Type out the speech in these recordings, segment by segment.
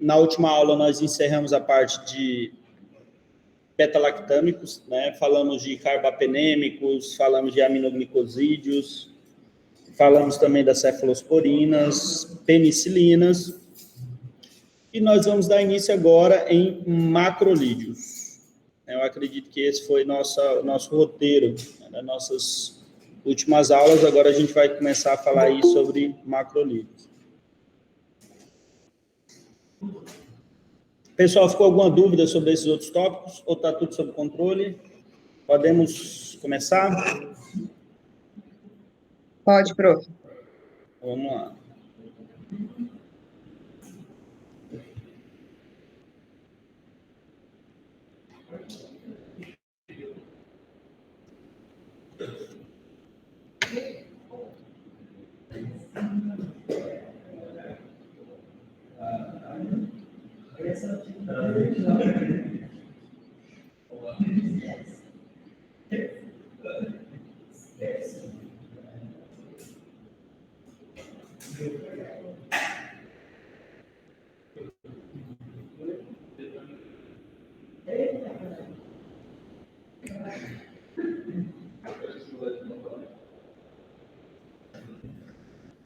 Na última aula, nós encerramos a parte de beta-lactâmicos, né? Falamos de carbapenêmicos, falamos de aminoglicosídeos, falamos também das cefalosporinas, penicilinas, e nós vamos dar início agora em macrolídeos. Eu acredito que esse foi nosso roteiro, né, das nossas últimas aulas. Agora a gente vai começar a falar aí sobre macrolídeos. Pessoal, ficou alguma dúvida sobre esses outros tópicos? Ou está tudo sob controle? Podemos começar? Pode, prof. Vamos lá.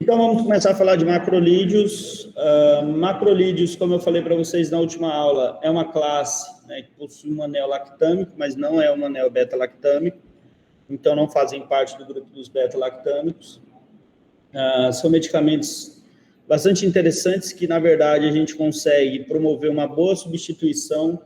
Então, vamos começar a falar de macrolídeos. Macrolídeos, como eu falei para vocês na última aula, é uma classe, né, que possui um anel lactâmico, mas não é um anel beta-lactâmico, então não fazem parte do grupo dos beta-lactâmicos. São medicamentos bastante interessantes que, na verdade, a gente consegue promover uma boa substituição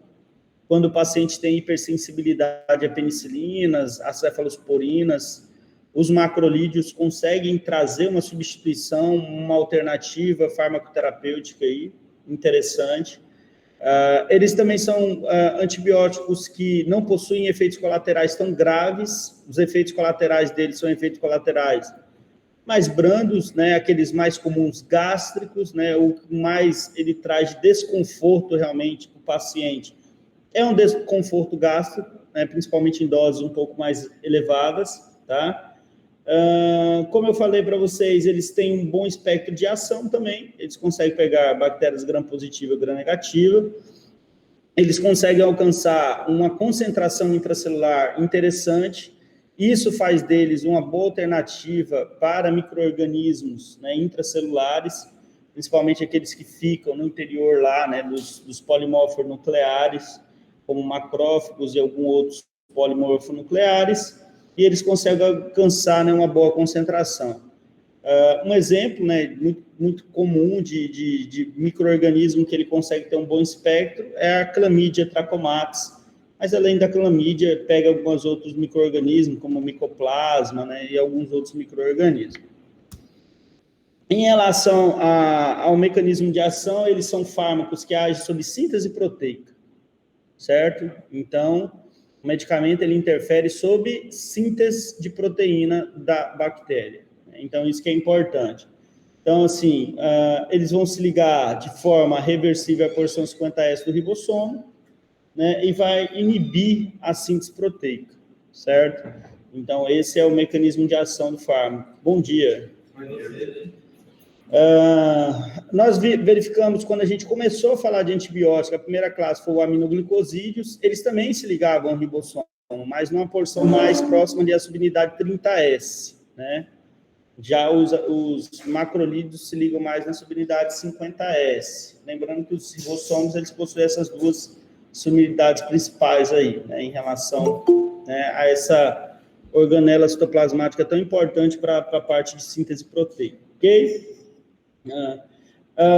quando o paciente tem hipersensibilidade a penicilinas, a cefalosporinas. Os macrolídeos conseguem trazer uma substituição, uma alternativa farmacoterapêutica aí, interessante. Eles também são antibióticos que não possuem efeitos colaterais tão graves. Os efeitos colaterais deles são efeitos colaterais mais brandos, né, aqueles mais comuns gástricos, né, o que mais ele traz de desconforto realmente para o paciente é um desconforto gástrico, né, principalmente em doses um pouco mais elevadas, tá? Como eu falei para vocês, eles têm um bom espectro de ação também, eles conseguem pegar bactérias gram-positiva e gram-negativa, eles conseguem alcançar uma concentração intracelular interessante. Isso faz deles uma boa alternativa para micro-organismos, né, intracelulares, principalmente aqueles que ficam no interior lá, né, dos polimorfos nucleares, como macrófagos e alguns outros polimorfos nucleares, e eles conseguem alcançar, né, uma boa concentração. Um exemplo, né, muito comum de micro-organismo que ele consegue ter um bom espectro é a Chlamydia trachomatis. Mas, além da clamídia, pega alguns outros micro-organismos, como o micoplasma, né, e alguns outros micro-organismos. Em relação ao mecanismo de ação, eles são fármacos que agem sob síntese proteica, certo? Então, o medicamento ele interfere sob síntese de proteína da bactéria. Então, isso que é importante. Então, assim, eles vão se ligar de forma reversível à porção 50S do ribossomo, né, e vai inibir a síntese proteica, certo? Então, esse é o mecanismo de ação do fármaco. Bom dia. Bom dia. Nós verificamos, quando a gente começou a falar de antibiótico, a primeira classe foi o aminoglicosídeos, eles também se ligavam ao ribossomo, mas numa porção mais próxima da subunidade 30S, né? Já os macrolídeos se ligam mais na subunidade 50S. Lembrando que os ribossomos, eles possuem essas duas subunidades principais aí, né, em relação, né, a essa organela citoplasmática tão importante para a parte de síntese proteica, ok?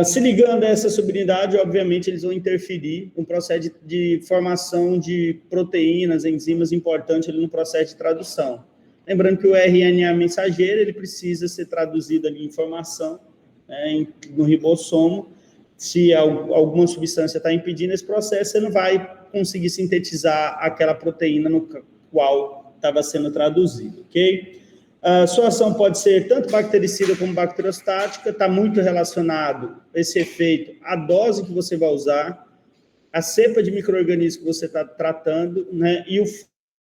Se ligando a essa subunidade, obviamente, eles vão interferir no processo de formação de proteínas, enzimas importantes ali no processo de tradução. Lembrando que o RNA mensageiro, ele precisa ser traduzido ali em informação, né, no ribossomo. Se alguma substância está impedindo esse processo, você não vai conseguir sintetizar aquela proteína no qual estava sendo traduzido, ok? A sua ação pode ser tanto bactericida como bacteriostática, está muito relacionado esse efeito à dose que você vai usar, a cepa de micro-organismo que você está tratando, né, e o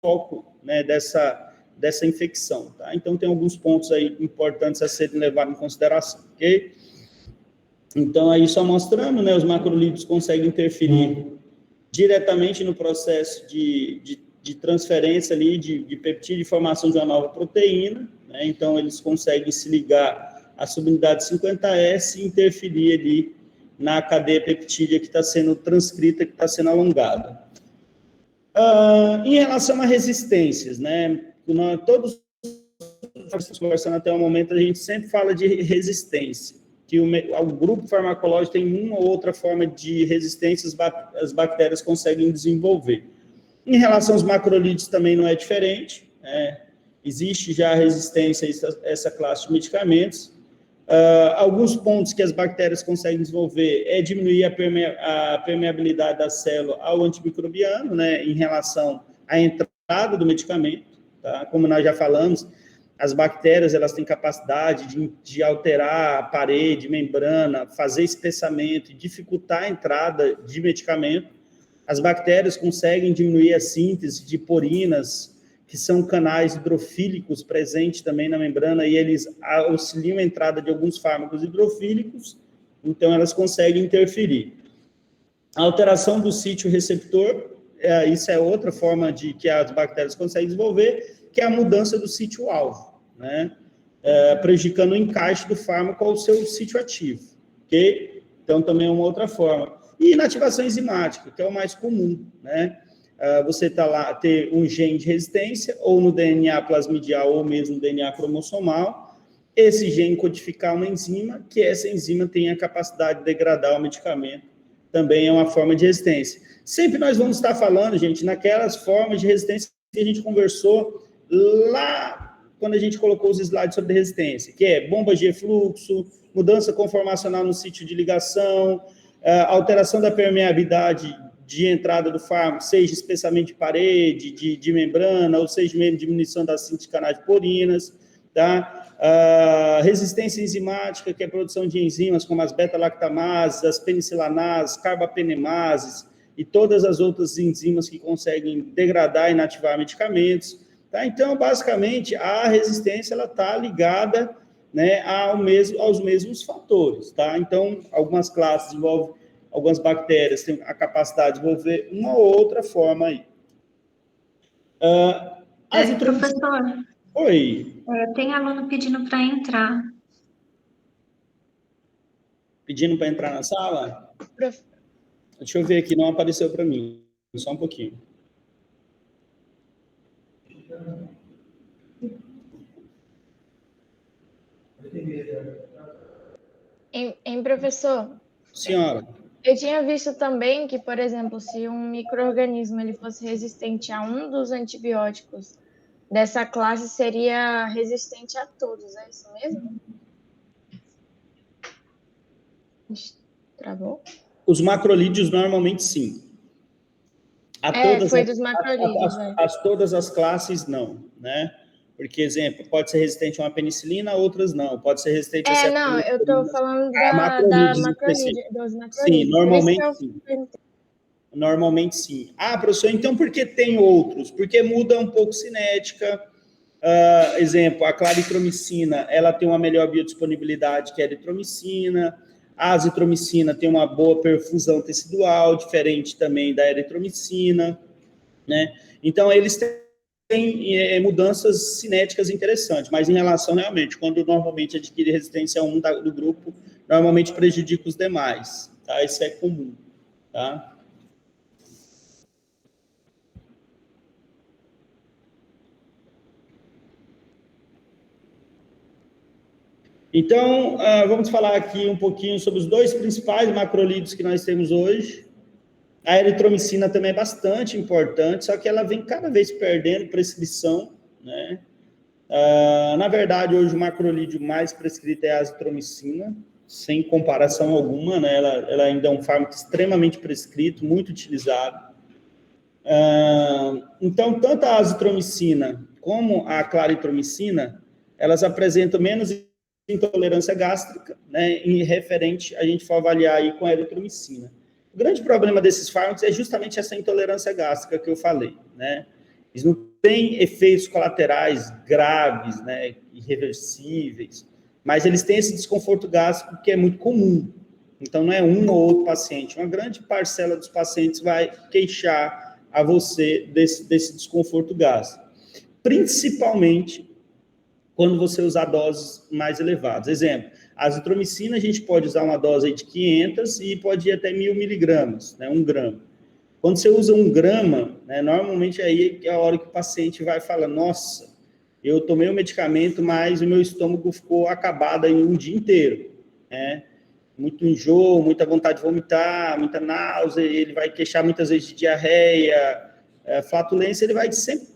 foco, né, dessa infecção, tá? Então, tem alguns pontos aí importantes a serem levados em consideração, ok? Então, aí só mostrando, né, os macrolídeos conseguem interferir diretamente no processo de transferência ali, de peptídeo, de formação de uma nova proteína, né? Então, eles conseguem se ligar à subunidade 50S e interferir ali na cadeia peptídea que está sendo transcrita, que está sendo alongada. Em relação a resistências, né? Todos estamos conversando até o momento, a gente sempre fala de resistência, que o grupo farmacológico tem uma ou outra forma de resistência, as bactérias conseguem desenvolver. Em relação aos macrolídeos também não é diferente, né? Existe já resistência a essa classe de medicamentos. Alguns pontos que as bactérias conseguem desenvolver é diminuir a permeabilidade da célula ao antimicrobiano, né, em relação à entrada do medicamento, tá? Como nós já falamos, as bactérias, elas têm capacidade de alterar a parede, membrana, fazer espessamento e dificultar a entrada de medicamento. As bactérias conseguem diminuir a síntese de porinas, que são canais hidrofílicos presentes também na membrana, e eles auxiliam a entrada de alguns fármacos hidrofílicos, então elas conseguem interferir. A alteração do sítio receptor, isso é outra forma de que as bactérias conseguem desenvolver, que é a mudança do sítio-alvo, né? Prejudicando o encaixe do fármaco ao seu sítio ativo, ok? Então, também é uma outra forma. E inativação enzimática, que é o mais comum, né? Você tá lá, ter um gene de resistência, ou no DNA plasmidial, ou mesmo no DNA cromossomal, esse gene codificar uma enzima, que essa enzima tem a capacidade de degradar o medicamento, também é uma forma de resistência. Sempre nós vamos estar falando, gente, naquelas formas de resistência que a gente conversou lá, quando a gente colocou os slides sobre resistência, que é bomba de efluxo, mudança conformacional no sítio de ligação, alteração da permeabilidade de entrada do fármaco, seja espessamento de parede, de membrana, ou seja mesmo diminuição da síntese de canais de porinas, tá? Resistência enzimática, que é a produção de enzimas como as beta-lactamases, as penicilanases, carbapenemases e todas as outras enzimas que conseguem degradar e inativar medicamentos, tá? Então, basicamente, a resistência ela está ligada, né, aos mesmos fatores, tá? Então, algumas classes envolvem, algumas bactérias têm a capacidade de desenvolver uma ou outra forma aí. Professor, Oi. Tem aluno pedindo para entrar. Pedindo para entrar na sala? Deixa eu ver aqui, não apareceu para mim. Só um pouquinho. Professor? Senhora. Eu tinha visto também que, por exemplo, se um micro-organismo ele fosse resistente a um dos antibióticos dessa classe, seria resistente a todos, é isso mesmo? Travou? Os macrolídeos, normalmente, sim. Foi dos macrolídeos. Todas as classes, não, né? Porque, exemplo, pode ser resistente a uma penicilina, outras não. Pode ser resistente a não, eu estou falando dos macrolídeos. Sim, normalmente sim. Normalmente sim. Professor, então por que tem outros? Porque muda um pouco cinética. Exemplo, a claritromicina, ela tem uma melhor biodisponibilidade que a eritromicina. A azitromicina tem uma boa perfusão tecidual, diferente também da eritromicina, né? Então, eles têm mudanças cinéticas interessantes, mas em relação, realmente, quando normalmente adquire resistência a um do grupo, normalmente prejudica os demais, tá? Isso é comum, tá? Então, vamos falar aqui um pouquinho sobre os dois principais macrolídeos que nós temos hoje. A eritromicina também é bastante importante, só que ela vem cada vez perdendo prescrição, né? Na verdade, hoje o macrolídeo mais prescrito é a azitromicina, sem comparação alguma, né? Ela ainda é um fármaco extremamente prescrito, muito utilizado. Então, tanto a azitromicina como a claritromicina, elas apresentam menos intolerância gástrica, né, em referente, a gente for avaliar aí com a eritromicina. O grande problema desses fármacos é justamente essa intolerância gástrica que eu falei, né? Eles não têm efeitos colaterais graves, né, irreversíveis, mas eles têm esse desconforto gástrico que é muito comum, Então, não é um ou outro paciente. Uma grande parcela dos pacientes vai queixar a você desse desconforto gástrico. Principalmente quando você usar doses mais elevadas. Exemplo, a azitromicina, a gente pode usar uma dose aí de 500 e pode ir até 1.000 miligramas, né, 1 grama. Quando você usa 1 grama, né, normalmente aí é a hora que o paciente vai falar, nossa, eu tomei o medicamento, mas o meu estômago ficou acabado aí um dia inteiro, né? Muito enjoo, muita vontade de vomitar, muita náusea, ele vai queixar muitas vezes de diarreia, flatulência, ele vai sempre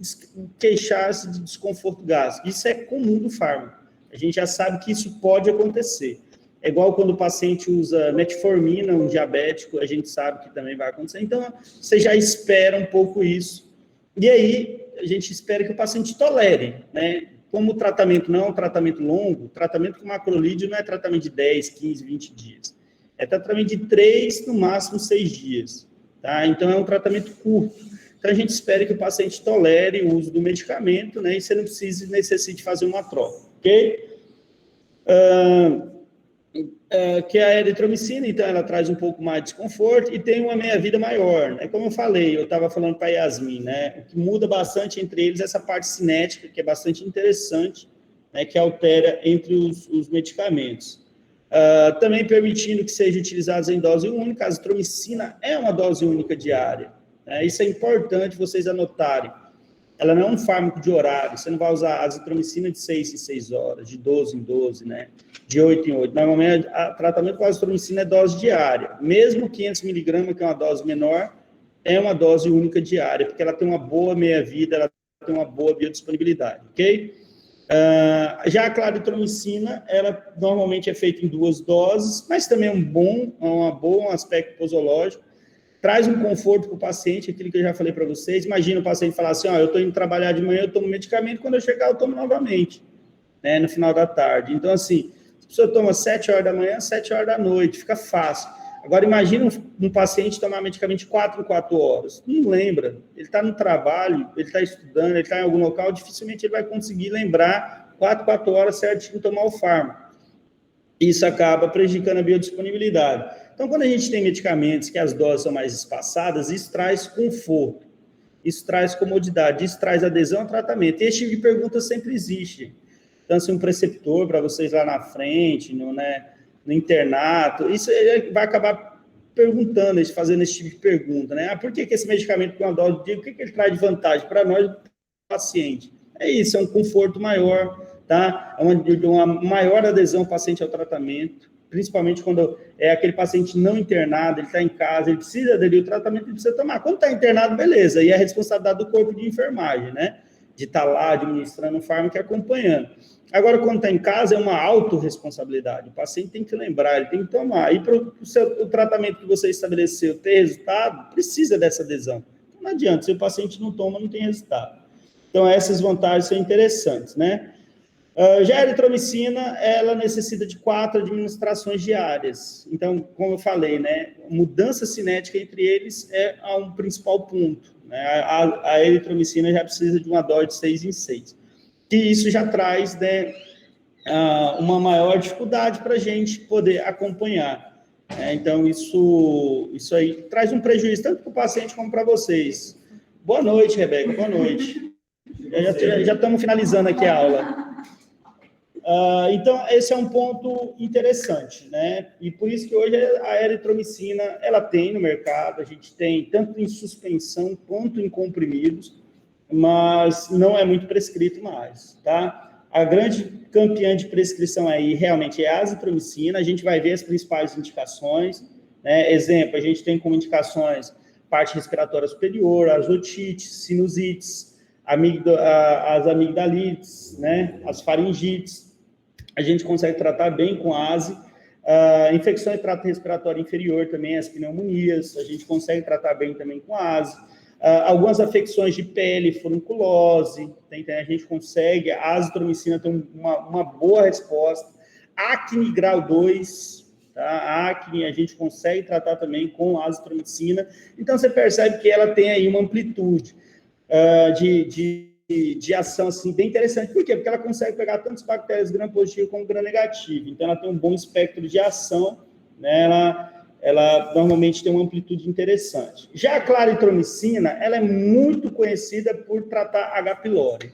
queixar-se de desconforto gástrico. Isso é comum do fármaco. A gente já sabe que isso pode acontecer. É igual quando o paciente usa metformina, um diabético, a gente sabe que também vai acontecer. Então, você já espera um pouco isso. E aí, a gente espera que o paciente tolere, né? Como o tratamento não é um tratamento longo, tratamento com macrolídeo não é tratamento de 10, 15, 20 dias. É tratamento de 3, no máximo 6 dias. Tá? Então, é um tratamento curto. Então, a gente espera que o paciente tolere o uso do medicamento, né? E você não necessite fazer uma troca, ok? Que é a eritromicina, então ela traz um pouco mais de desconforto e tem uma meia-vida maior, né? Como eu falei, eu estava falando para a Yasmin, né? O que muda bastante entre eles é essa parte cinética, que é bastante interessante, né? Que altera entre os medicamentos. Também permitindo que sejam utilizados em dose única, a azitromicina é uma dose única diária, né? Isso é importante vocês anotarem. Ela não é um fármaco de horário, você não vai usar a azitromicina de 6 em 6 horas, de 12 em 12, né? De 8 em 8. Normalmente, o tratamento com a azitromicina é dose diária. Mesmo 500 miligramas, que é uma dose menor, é uma dose única diária, porque ela tem uma boa meia-vida, ela tem uma boa biodisponibilidade, ok? Já a claritromicina, ela normalmente é feita em 2 doses, mas também é um bom aspecto posológico. Traz um conforto para o paciente, aquilo que eu já falei para vocês. Imagina o paciente falar assim, eu estou indo trabalhar de manhã, eu tomo medicamento, quando eu chegar eu tomo novamente, né, no final da tarde. Então, assim, se a pessoa toma 7 horas da manhã, 7 horas da noite, fica fácil. Agora, imagina um paciente tomar medicamento de 4 em 4 horas. Não lembra. Ele está no trabalho, ele está estudando, ele está em algum local, dificilmente ele vai conseguir lembrar 4 horas certinho tomar o fármaco. Isso acaba prejudicando a biodisponibilidade. Então, quando a gente tem medicamentos que as doses são mais espaçadas, isso traz conforto, isso traz comodidade, isso traz adesão ao tratamento. E esse tipo de pergunta sempre existe. Então, assim, um preceptor para vocês lá na frente, no internato, isso ele vai acabar perguntando, fazendo esse tipo de pergunta, né? Por que esse medicamento com a dose de, o que ele traz de vantagem para nós, paciente? É isso, é um conforto maior, tá? É uma maior adesão do paciente ao tratamento, principalmente quando é aquele paciente não internado, ele está em casa, ele precisa aderir ao tratamento, ele precisa tomar. Quando está internado, beleza, e é a responsabilidade do corpo de enfermagem, né? De estar lá administrando o fármaco e acompanhando. Agora, quando está em casa, é uma autorresponsabilidade. O paciente tem que lembrar, ele tem que tomar. E para o tratamento que você estabeleceu ter resultado, precisa dessa adesão. Então, não adianta, se o paciente não toma, não tem resultado. Então, essas vantagens são interessantes, né? Já a eritromicina, ela necessita de 4 administrações diárias. Então, como eu falei, né, mudança cinética entre eles é um principal ponto, né? A eritromicina já precisa de uma dose de 6 em 6. Que isso já traz, né, uma maior dificuldade para a gente poder acompanhar. Então, isso aí traz um prejuízo tanto para o paciente como para vocês. Boa noite, Rebeca, boa noite. Já estamos finalizando aqui a aula. Então, esse é um ponto interessante, né? E por isso que hoje a eritromicina, ela tem no mercado, a gente tem tanto em suspensão quanto em comprimidos, mas não é muito prescrito mais, tá? A grande campeã de prescrição aí realmente é a azitromicina, a gente vai ver as principais indicações, né? Exemplo, a gente tem como indicações parte respiratória superior, as otites, sinusites, as amigdalites, né? As faringites. A gente consegue tratar bem com a ASE. Infecções de trato respiratório inferior também, as pneumonias, a gente consegue tratar bem também com a ASE. Algumas afecções de pele, furunculose, a gente consegue, a azitromicina tem uma boa resposta. Acne grau 2, tá? A acne a gente consegue tratar também com a azitromicina. Então, você percebe que ela tem aí uma amplitude de ação, assim, bem interessante. Por quê? Porque ela consegue pegar tanto bactérias gram-positivo como gram-negativo. Então, ela tem um bom espectro de ação, né? Ela normalmente tem uma amplitude interessante. Já a claritromicina, ela é muito conhecida por tratar H. pylori.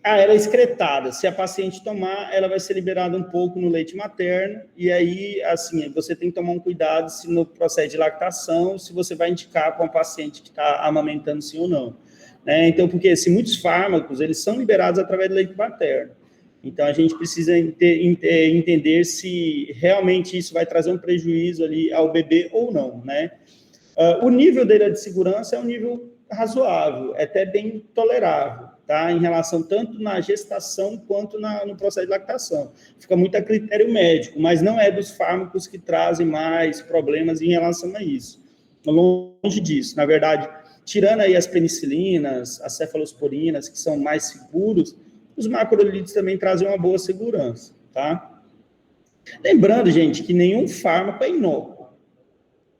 Ela é excretada. Se a paciente tomar, ela vai ser liberada um pouco no leite materno, e aí, assim, você tem que tomar um cuidado se no processo de lactação, se você vai indicar para uma paciente que está amamentando sim ou não. Né? Então, porque assim, muitos fármacos, eles são liberados através do leite materno. Então, a gente precisa entender se realmente isso vai trazer um prejuízo ali ao bebê ou não, né? O nível dele de segurança é um nível razoável, é até bem tolerável, tá? Em relação tanto na gestação quanto no processo de lactação. Fica muito a critério médico, mas não é dos fármacos que trazem mais problemas em relação a isso. Longe disso. Na verdade, tirando aí as penicilinas, as cefalosporinas, que são mais seguros, os macrolídeos também trazem uma boa segurança, tá? Lembrando, gente, que nenhum fármaco é inócuo.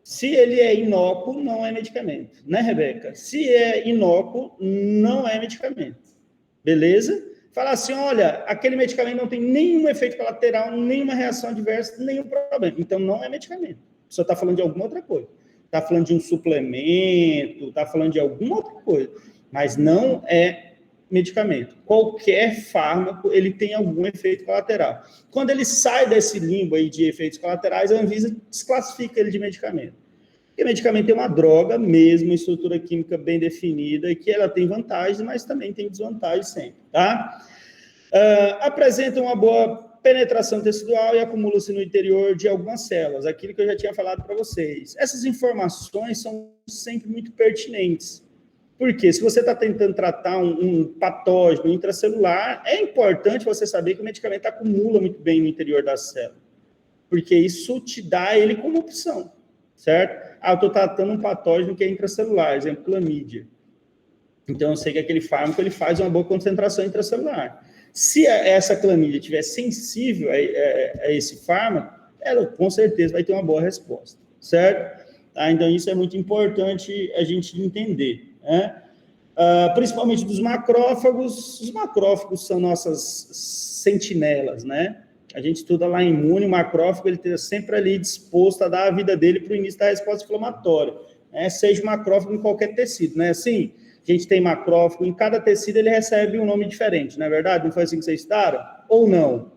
Se ele é inócuo, não é medicamento, né, Rebeca? Se é inócuo, não é medicamento. Beleza? Fala assim, olha, aquele medicamento não tem nenhum efeito colateral, nenhuma reação adversa, nenhum problema. Então, não é medicamento. Você está falando de alguma outra coisa. Está falando de um suplemento, está falando de alguma outra coisa. Mas não é medicamento. Qualquer fármaco, ele tem algum efeito colateral. Quando ele sai desse limbo aí de efeitos colaterais, a Anvisa desclassifica ele de medicamento. Porque medicamento é uma droga mesmo, uma estrutura química bem definida, e que ela tem vantagens, mas também tem desvantagens sempre, tá? Apresenta uma boa penetração tecidual e acumula-se no interior de algumas células, aquilo que eu já tinha falado para vocês. Essas informações são sempre muito pertinentes. Porque se você está tentando tratar um patógeno intracelular, é importante você saber que o medicamento acumula muito bem no interior da célula. Porque isso te dá ele como opção, certo? Eu estou tratando um patógeno que é intracelular, exemplo, clamídia. Então, eu sei que aquele fármaco ele faz uma boa concentração intracelular. Se essa clamídia estiver sensível a esse fármaco, ela com certeza vai ter uma boa resposta, certo? Tá? Então, isso é muito importante a gente entender, né? Principalmente dos macrófagos. Os macrófagos são nossas sentinelas, né? A gente estuda lá em imune, o macrófago ele está sempre ali disposto a dar a vida dele para o início da resposta inflamatória, né? Seja macrófago em qualquer tecido, não é assim? A gente tem macrófago, em cada tecido ele recebe um nome diferente, não é verdade? Não foi assim que vocês estudaram? Ou não?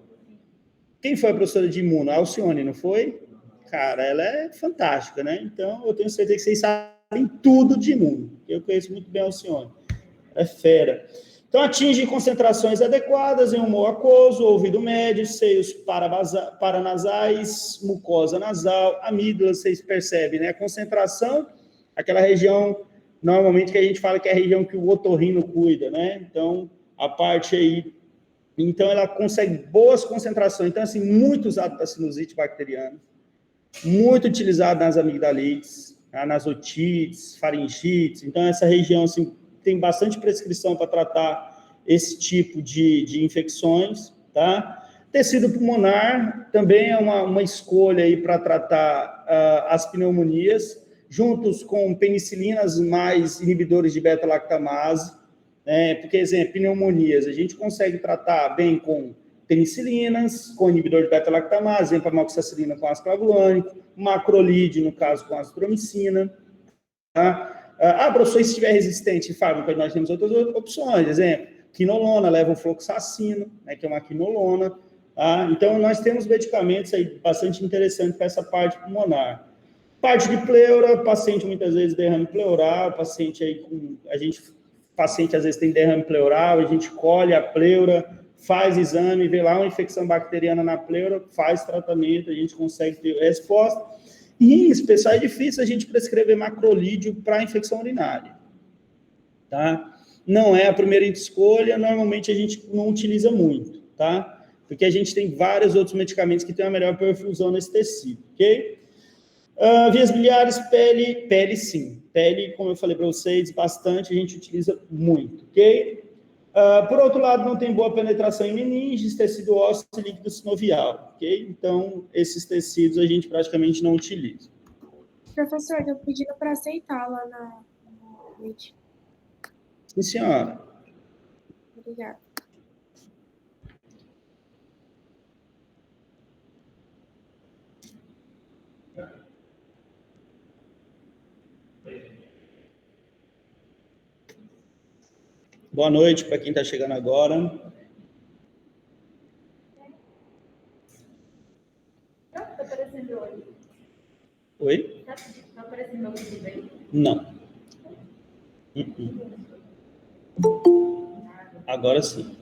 Quem foi a professora de imuno? A Alcione, não foi? Cara, ela é fantástica, né? Então, eu tenho certeza que vocês sabem tudo de imuno. Eu conheço muito bem a Alcione. É fera. Então, atinge concentrações adequadas em humor aquoso, ouvido médio, seios paranasais, mucosa nasal, amígdala, vocês percebem, né? A concentração, aquela região, normalmente, que a gente fala que é a região que o otorrino cuida, né? Então, a parte aí... Então, ela consegue boas concentrações. Então, assim, muito usado para sinusite bacteriana, muito utilizado nas amigdalites, nas otites, faringites. Então, essa região, assim, tem bastante prescrição para tratar esse tipo de infecções, tá? Tecido pulmonar também é uma escolha aí para tratar as pneumonias, juntos com penicilinas mais inibidores de beta-lactamase, né? Porque, exemplo, pneumonias, a gente consegue tratar bem com penicilinas, com inibidor de beta-lactamase, exemplo, amoxicilina com ácido clavulânico, macrolide, no caso, com azitromicina, tá? Professor, se estiver resistente em fármaco, nós temos outras opções, exemplo, quinolona, levofloxacino, né, que é uma quinolona, tá? Então, nós temos medicamentos aí bastante interessantes para essa parte pulmonar. Parte de pleura, paciente muitas vezes derrame pleural, paciente às vezes tem derrame pleural, a gente colhe a pleura, faz exame, vê lá uma infecção bacteriana na pleura, faz tratamento, a gente consegue ter resposta. E em especial é difícil a gente prescrever macrolídeo para infecção urinária, tá? Não é a primeira escolha, normalmente a gente não utiliza muito, tá? Porque a gente tem vários outros medicamentos que têm uma melhor perfusão nesse tecido, ok? Vias biliares, pele sim. Pele, como eu falei para vocês, bastante, a gente utiliza muito, ok? Por outro lado, não tem boa penetração em meninges, tecido ósseo e líquido sinovial, ok? Então, esses tecidos a gente praticamente não utiliza. Professor, estou pedindo para aceitar lá na Meet. Sim, senhora. Obrigada. Boa noite para quem está chegando agora. Tá aparecendo hoje. Oi? Tá aparecendo hoje bem? Não. Agora sim.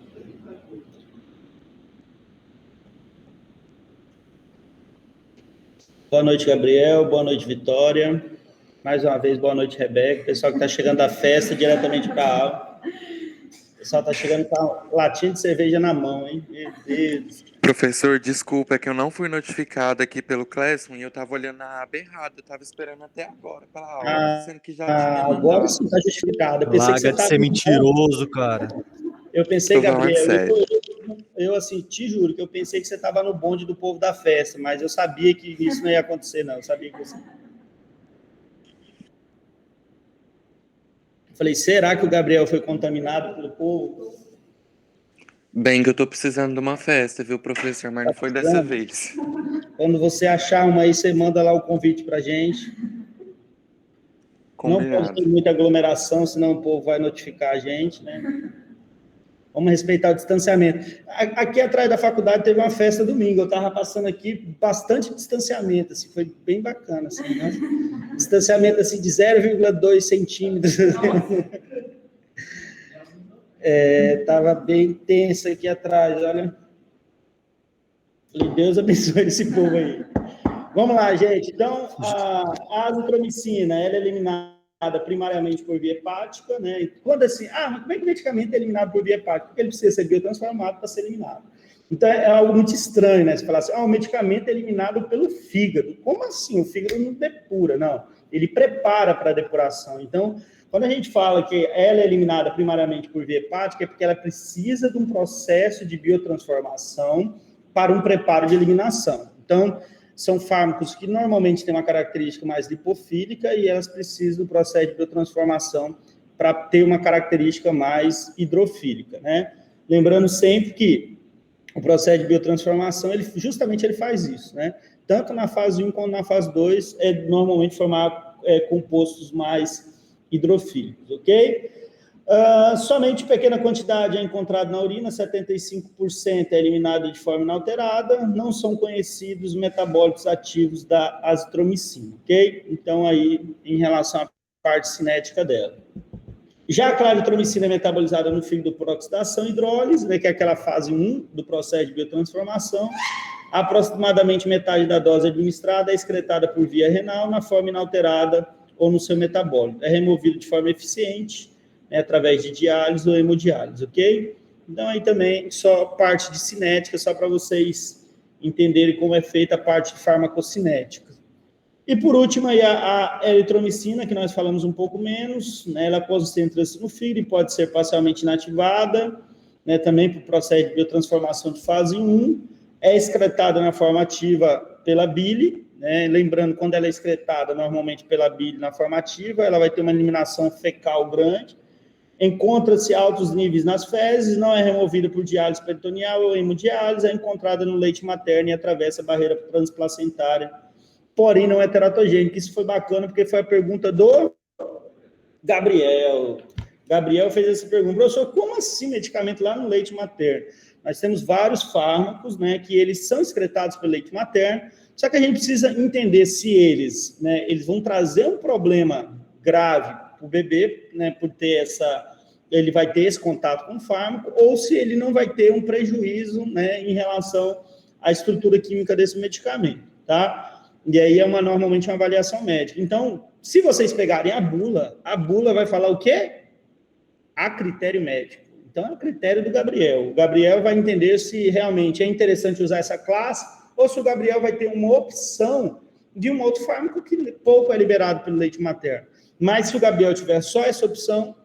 Boa noite, Gabriel. Boa noite, Vitória. Mais uma vez, boa noite, Rebeca. Pessoal que está chegando da festa diretamente para a aula. O pessoal está chegando com a latinha de cerveja na mão, hein? Meu Deus. Professor, desculpa, é que eu não fui notificado aqui pelo Classroom e eu tava olhando a aba errada, eu tava esperando até agora pela aula, sendo que já tinha Agora mandado. sim está justificado. Eu pensei que Larga você de estava... ser mentiroso, cara. Eu pensei, Tô falando Gabriel, sério. eu assim, te juro que eu pensei que você estava no bonde do povo da festa, mas eu sabia que isso não ia acontecer, não. Eu sabia que você... Eu falei, será que o Gabriel foi contaminado pelo povo? Bem que eu tô precisando de uma festa, viu, professor? Mas não foi dessa vez. Quando você achar uma aí, você manda lá o convite pra gente. Não pode Combinado. ter muita aglomeração, senão o povo vai notificar a gente, né? Vamos respeitar o distanciamento. Aqui atrás da faculdade teve uma festa domingo, eu estava passando aqui, bastante distanciamento, assim, foi bem bacana, assim, né? Distanciamento, assim, de 0,2 centímetros. Tava bem tenso aqui atrás, olha. Falei, Deus abençoe esse povo aí. Vamos lá, gente. Então, a azitromicina, ela é eliminada primariamente por via hepática, né? E quando assim, mas como é que o medicamento é eliminado por via hepática? Porque ele precisa ser biotransformado para ser eliminado. Então, é algo muito estranho, né? Você falar assim, o medicamento é eliminado pelo fígado. Como assim? O fígado não depura, não. Ele prepara para a depuração. Então, quando a gente fala que ela é eliminada primariamente por via hepática, é porque ela precisa de um processo de biotransformação para um preparo de eliminação. Então, são fármacos que normalmente têm uma característica mais lipofílica e elas precisam do processo de biotransformação para ter uma característica mais hidrofílica, né? Lembrando sempre que o processo de biotransformação, ele faz isso, né? Tanto na fase 1 quanto na fase 2, normalmente formar compostos mais hidrofílicos, ok? Somente pequena quantidade é encontrada na urina, 75% é eliminada de forma inalterada, não são conhecidos metabólitos ativos da azitromicina, ok? Então, aí, em relação à parte cinética dela. Já a claritromicina é metabolizada no fígado por oxidação e hidrólise, né, que é aquela fase 1 do processo de biotransformação. Aproximadamente metade da dose administrada é excretada por via renal na forma inalterada ou no seu metabólito. É removido de forma eficiente, através de diálise ou hemodiálise, ok? Então, aí também, só parte de cinética, só para vocês entenderem como é feita a parte farmacocinética. E, por último, aí a eritromicina, que nós falamos um pouco menos, né, ela concentra-se no fígado e pode ser parcialmente inativada, né, também por processo de biotransformação de fase 1, é excretada na forma ativa pela bile, né, lembrando, quando ela é excretada normalmente pela bile na forma ativa, ela vai ter uma eliminação fecal grande, encontra-se altos níveis nas fezes, não é removida por diálise peritoneal ou hemodiálise, é encontrada no leite materno e atravessa a barreira transplacentária, porém não é teratogênica. Isso foi bacana, porque foi a pergunta do Gabriel. Gabriel fez essa pergunta, professor, como assim medicamento lá no leite materno? Nós temos vários fármacos, né, que eles são excretados pelo leite materno, só que a gente precisa entender se eles, né, eles vão trazer um problema grave para o bebê, né, por ter ele vai ter esse contato com o fármaco, ou se ele não vai ter um prejuízo, né, em relação à estrutura química desse medicamento, tá? E aí é normalmente uma avaliação médica. Então, se vocês pegarem a bula vai falar o quê? A critério médico. Então, é o critério do Gabriel. O Gabriel vai entender se realmente é interessante usar essa classe, ou se o Gabriel vai ter uma opção de um outro fármaco que pouco é liberado pelo leite materno. Mas se o Gabriel tiver só essa opção,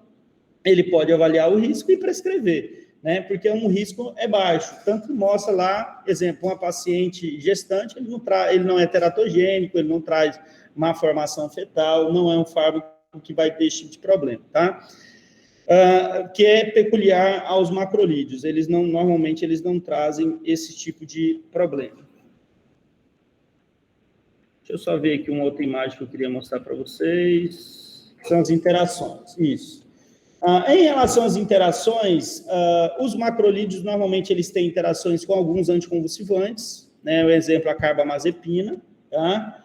ele pode avaliar o risco e prescrever, né? Porque um risco é baixo. Tanto mostra lá, exemplo, uma paciente gestante, ele não é teratogênico, ele não traz má formação fetal, não é um fármaco que vai ter esse tipo de problema, tá? Que é peculiar aos macrolídeos. Normalmente eles não trazem esse tipo de problema. Deixa eu só ver aqui uma outra imagem que eu queria mostrar para vocês. São as interações, isso. Em relação às interações, os macrolídeos, normalmente, eles têm interações com alguns anticonvulsivantes, né? O exemplo, a carbamazepina, tá?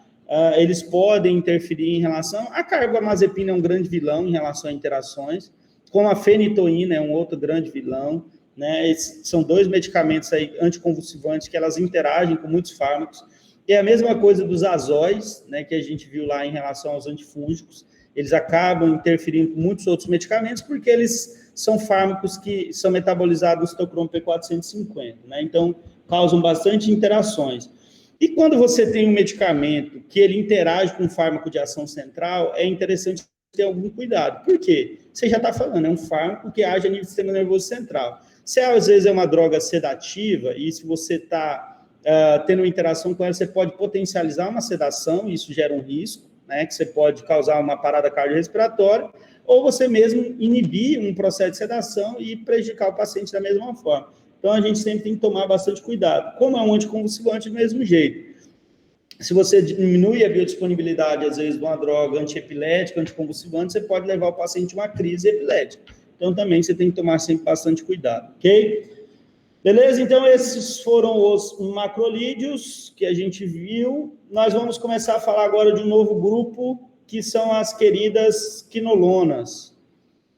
Eles podem interferir em relação... A carbamazepina é um grande vilão em relação a interações, como a fenitoína é um outro grande vilão, né? Esses são dois medicamentos aí, anticonvulsivantes, que elas interagem com muitos fármacos. E é a mesma coisa dos azóis, né, que a gente viu lá em relação aos antifúngicos. Eles acabam interferindo com muitos outros medicamentos, porque eles são fármacos que são metabolizados no citocromo P450, né? Então, causam bastante interações. E quando você tem um medicamento que ele interage com um fármaco de ação central, é interessante ter algum cuidado. Por quê? Você já está falando, é um fármaco que age a nível do sistema nervoso central. Se às vezes é uma droga sedativa, e se você está tendo uma interação com ela, você pode potencializar uma sedação, e isso gera um risco, né, que você pode causar uma parada cardiorrespiratória, ou você mesmo inibir um processo de sedação e prejudicar o paciente da mesma forma. Então, a gente sempre tem que tomar bastante cuidado. Como é um anticonvulsivante, do mesmo jeito. Se você diminui a biodisponibilidade, às vezes, de uma droga antiepilética, anticonvulsivante, você pode levar o paciente a uma crise epilética. Então, também você tem que tomar sempre bastante cuidado, ok? Beleza? Então, esses foram os macrolídeos que a gente viu. Nós vamos começar a falar agora de um novo grupo, que são as queridas quinolonas.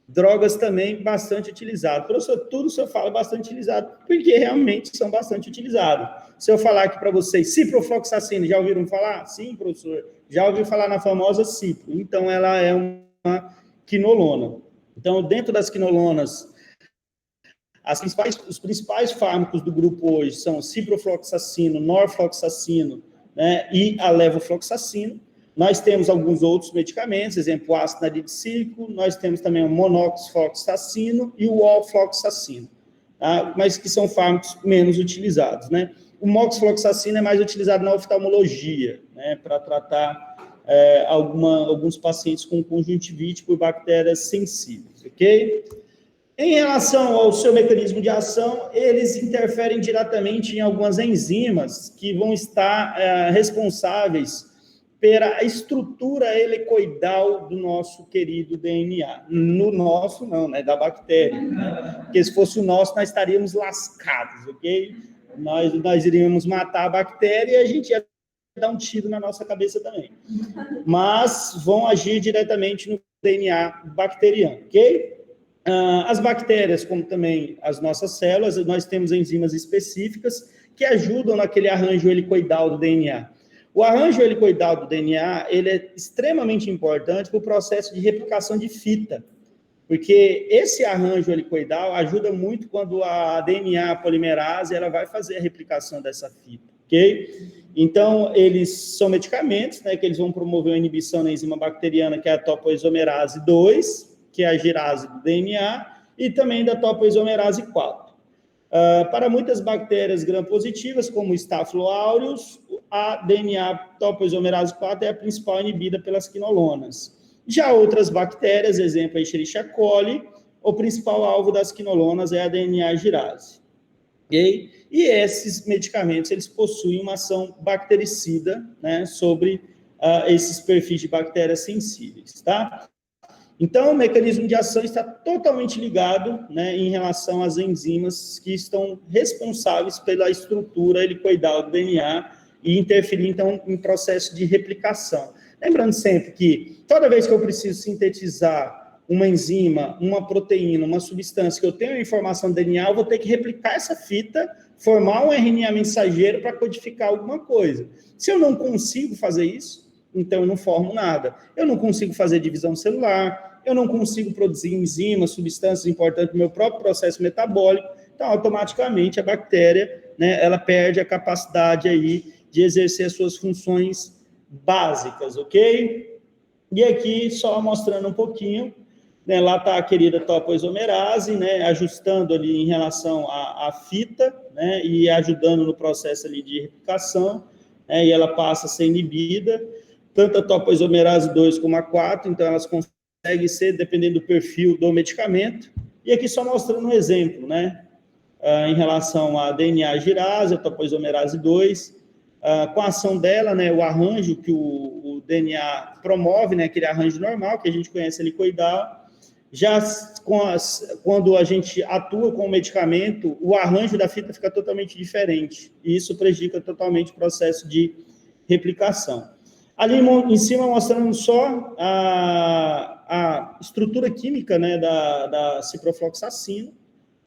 Drogas também bastante utilizadas. Professor, tudo o senhor fala bastante utilizado, porque realmente são bastante utilizados. Se eu falar aqui para vocês, ciprofloxacina, já ouviram falar? Sim, professor. Já ouviu falar na famosa cipro. Então, ela é uma quinolona. Então, dentro das quinolonas, os principais fármacos do grupo hoje são ciprofloxacino, norfloxacino, né, e a levofloxacino. Nós temos alguns outros medicamentos, exemplo, o ácido naridílico, nós temos também o monoxfloxacino e o ofloxacino, tá? Mas que são fármacos menos utilizados, né? O moxfloxacino é mais utilizado na oftalmologia, né, para tratar alguns pacientes com conjuntivite por bactérias sensíveis, ok? Em relação ao seu mecanismo de ação, eles interferem diretamente em algumas enzimas que vão estar responsáveis pela estrutura helicoidal do nosso querido DNA. No nosso, não, né? Da bactéria. Né? Porque se fosse o nosso, nós estaríamos lascados, ok? Nós iríamos matar a bactéria e a gente ia dar um tiro na nossa cabeça também. Mas vão agir diretamente no DNA bacteriano, ok? As bactérias, como também as nossas células, nós temos enzimas específicas que ajudam naquele arranjo helicoidal do DNA. O arranjo helicoidal do DNA, ele é extremamente importante para o processo de replicação de fita, porque esse arranjo helicoidal ajuda muito quando a DNA polimerase ela vai fazer a replicação dessa fita, ok? Então, eles são medicamentos, né, que eles vão promover a inibição na enzima bacteriana, que é a topoisomerase 2, que é a girase do DNA, e também da topoisomerase 4. Para muitas bactérias gram-positivas, como o Staphylo aureus, a DNA topoisomerase 4 é a principal inibida pelas quinolonas. Já outras bactérias, exemplo, a Escherichia coli, o principal alvo das quinolonas é a DNA girase. Okay? E esses medicamentos, eles possuem uma ação bactericida, né, sobre esses perfis de bactérias sensíveis, tá? Então, o mecanismo de ação está totalmente ligado, né, em relação às enzimas que estão responsáveis pela estrutura helicoidal do DNA e interferir, então, em processo de replicação. Lembrando sempre que toda vez que eu preciso sintetizar uma enzima, uma proteína, uma substância que eu tenho informação do DNA, eu vou ter que replicar essa fita, formar um RNA mensageiro para codificar alguma coisa. Se eu não consigo fazer isso, então eu não formo nada. Eu não consigo fazer divisão celular, eu não consigo produzir enzimas, substâncias importantes no meu próprio processo metabólico, então automaticamente a bactéria, né, ela perde a capacidade aí de exercer as suas funções básicas, ok? E aqui, só mostrando um pouquinho, né, lá está a querida topoisomerase, né, ajustando ali em relação à fita, né, e ajudando no processo ali de replicação, né, e ela passa a ser inibida, tanto a topoisomerase 2 como a 4, então elas conseguem ser, dependendo do perfil do medicamento. E aqui só mostrando um exemplo, né, em relação à DNA girase, a topoisomerase 2, com a ação dela, né, o arranjo que o DNA promove, né, aquele arranjo normal que a gente conhece helicoidal, já quando a gente atua com o medicamento, o arranjo da fita fica totalmente diferente, e isso prejudica totalmente o processo de replicação. Ali em cima mostrando só a estrutura química, né, da ciprofloxacina,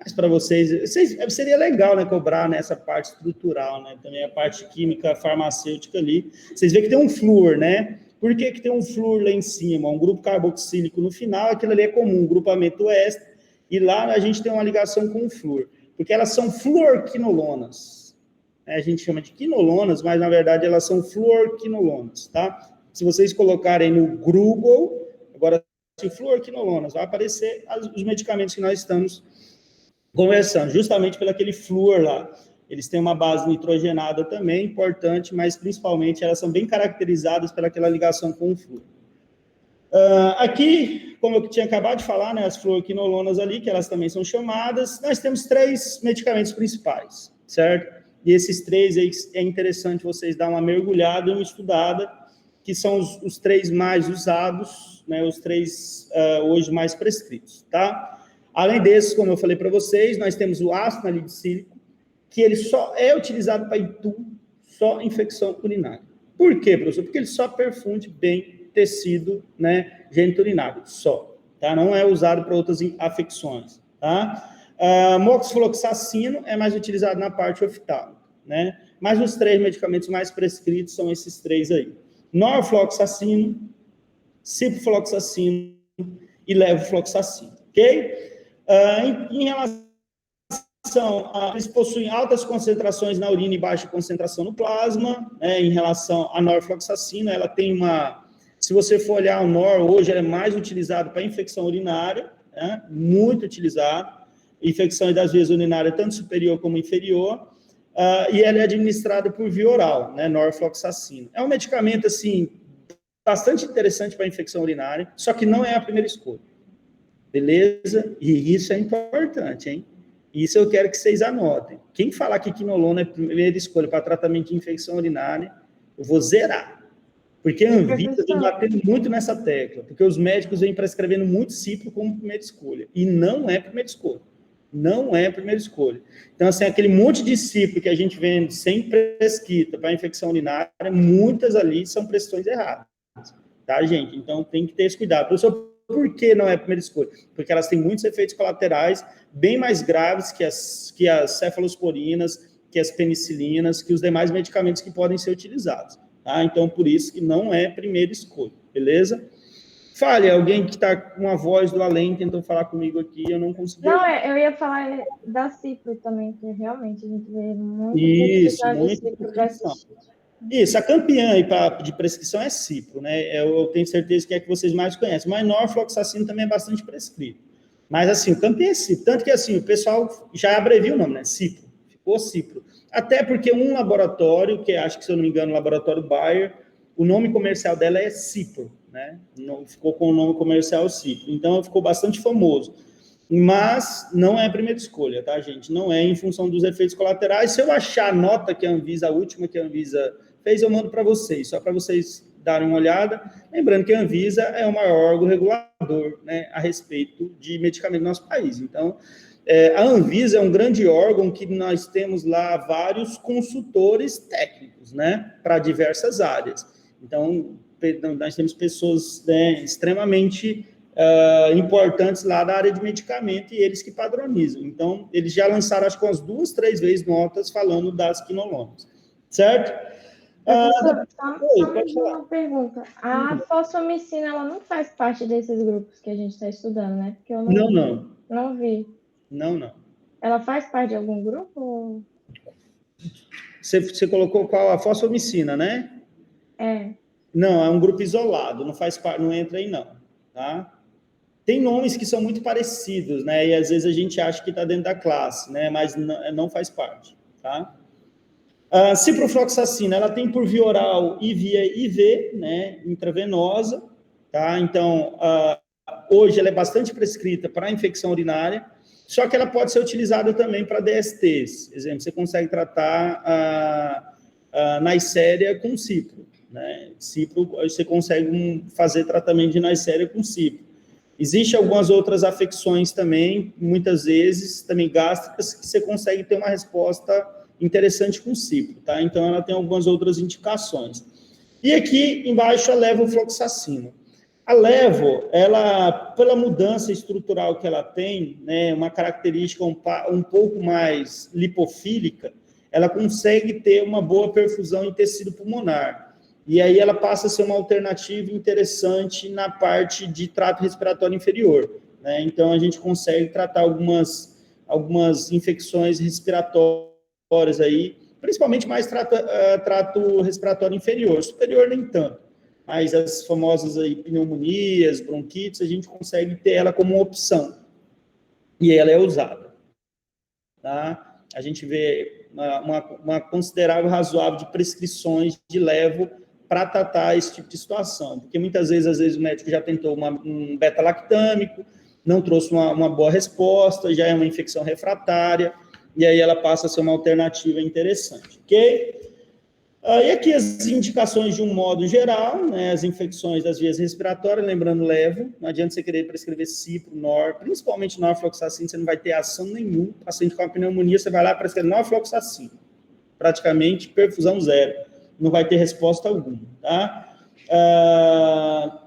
mas para vocês, seria legal, né, cobrar nessa parte estrutural, né, também a parte química farmacêutica ali. Vocês veem que tem um flúor, né? Por que tem um flúor lá em cima? Um grupo carboxílico no final, aquilo ali é comum, um grupamento éster, e lá a gente tem uma ligação com o flúor, porque elas são fluorquinolonas. A gente chama de quinolonas, mas na verdade elas são fluorquinolonas, tá? Se vocês colocarem no Google, agora, fluorquinolonas, vai aparecer os medicamentos que nós estamos conversando, justamente pelo aquele flúor lá. Eles têm uma base nitrogenada também, importante, mas principalmente elas são bem caracterizadas pelaquela ligação com o flúor. Aqui, como eu tinha acabado de falar, né, as fluorquinolonas ali, que elas também são chamadas, nós temos 3 medicamentos principais, certo? E esses 3 aí é interessante vocês dar uma mergulhada e uma estudada, que são os 3 mais usados, né, os 3 hoje mais prescritos, tá? Além desses, como eu falei para vocês, nós temos o ácido naligílico, que ele só é utilizado para ITU, só infecção urinária. Por quê, professor? Porque ele só perfunde bem tecido, né, geniturinário, só, tá? Não é usado para outras afecções, tá? Moxifloxacino é mais utilizado na parte oftálmica, né? Mas os 3 medicamentos mais prescritos são esses 3 aí. Norfloxacino, ciprofloxacino e levofloxacino, ok? Em relação eles possuem altas concentrações na urina e baixa concentração no plasma, né? Em relação à norfloxacina, ela tem se você for olhar o nor, hoje ela é mais utilizado para infecção urinária, né? Muito utilizado, infecção das vias urinárias, tanto superior como inferior, e ela é administrada por via oral, né? Norfloxacina. É um medicamento, assim, bastante interessante para infecção urinária, só que não é a primeira escolha. Beleza? E isso é importante, hein? Isso eu quero que vocês anotem. Quem falar que quinolona é a primeira escolha para tratamento de infecção urinária, eu vou zerar. Porque a Anvisa vem batendo muito nessa tecla, porque os médicos vêm prescrevendo muito cipro como primeira escolha. E não é primeira escolha. Não é primeira escolha. Então, assim, aquele monte de cipro que a gente vende sem prescrita para infecção urinária, muitas ali são prescrições erradas. Tá, gente? Então, tem que ter esse cuidado. Professor, por que não é a primeira escolha? Porque elas têm muitos efeitos colaterais bem mais graves que as cefalosporinas, que as penicilinas, que os demais medicamentos que podem ser utilizados. Tá? Então, por isso que não é a primeira escolha, beleza? Fale, alguém que está com a voz do além tentou falar comigo aqui, eu não consegui. Não, eu ia falar da cipro também, que realmente a gente vê muito. Isso, muito prescrição. Isso, a campeã de prescrição é cipro, né? Eu tenho certeza que é que vocês mais conhecem, mas norfloxacino também é bastante prescrito. Mas, assim, o campeão é cipro. Tanto que, assim, o pessoal já abrevia o nome, né? Cipro. Ficou cipro. Até porque um laboratório, que acho que, se eu não me engano, o laboratório Bayer, o nome comercial dela é cipro, né? Não, ficou com o nome comercial cipro. Então, ficou bastante famoso. Mas não é a primeira escolha, tá, gente? Não é em função dos efeitos colaterais. Se eu achar a nota que a Anvisa, a última que a Anvisa fez, eu mando para vocês, só para vocês darem uma olhada. Lembrando que a Anvisa é o maior órgão regulador, né, a respeito de medicamentos no nosso país. Então, a Anvisa é um grande órgão que nós temos lá vários consultores técnicos, né, para diversas áreas. Então, nós temos pessoas, né, extremamente importantes lá da área de medicamento e eles que padronizam. Então, eles já lançaram, acho que umas 2, 3 vezes notas falando das quinolonas, certo? Só uma pergunta. A fosfomicina, ela não faz parte desses grupos que a gente está estudando, né? Porque eu não vi. Não. Ela faz parte de algum grupo? Você colocou qual? A fosfomicina, né? É. Não, é um grupo isolado, não faz parte, não entra aí não, tá? Tem nomes que são muito parecidos, né? E às vezes a gente acha que está dentro da classe, né? Mas não faz parte, tá? A ciprofloxacina, ela tem por via oral e via IV, né? Intravenosa, tá? Então, hoje ela é bastante prescrita para infecção urinária, só que ela pode ser utilizada também para DSTs. Por exemplo, você consegue tratar Neisseria com cipro, né? Cipro, você consegue fazer tratamento de Neisseria com cipro. Existem algumas outras afecções também, muitas vezes, também gástricas, que você consegue ter uma resposta interessante com cipro, tá? Então, ela tem algumas outras indicações. E aqui, embaixo, a levofloxacino. A levo, ela, pela mudança estrutural que ela tem, né, uma característica um pouco mais lipofílica, ela consegue ter uma boa perfusão em tecido pulmonar. E aí ela passa a ser uma alternativa interessante na parte de trato respiratório inferior, né? Então, a gente consegue tratar algumas infecções respiratórias aí, principalmente mais trato respiratório inferior, superior nem tanto. Mas as famosas aí, pneumonias, bronquites, a gente consegue ter ela como uma opção. E ela é usada. Tá? A gente vê uma considerável razoável de prescrições de levo para tratar esse tipo de situação. Porque muitas vezes o médico já tentou um beta-lactâmico, não trouxe uma boa resposta, já é uma infecção refratária, e aí ela passa a ser uma alternativa interessante, ok? E aqui as indicações de um modo geral, né, as infecções das vias respiratórias, lembrando levo, não adianta você querer prescrever cipro, principalmente norfloxacino, você não vai ter ação nenhuma. Paciente com a pneumonia, você vai lá e prescreve norfloxacino, praticamente perfusão zero, não vai ter resposta alguma, tá?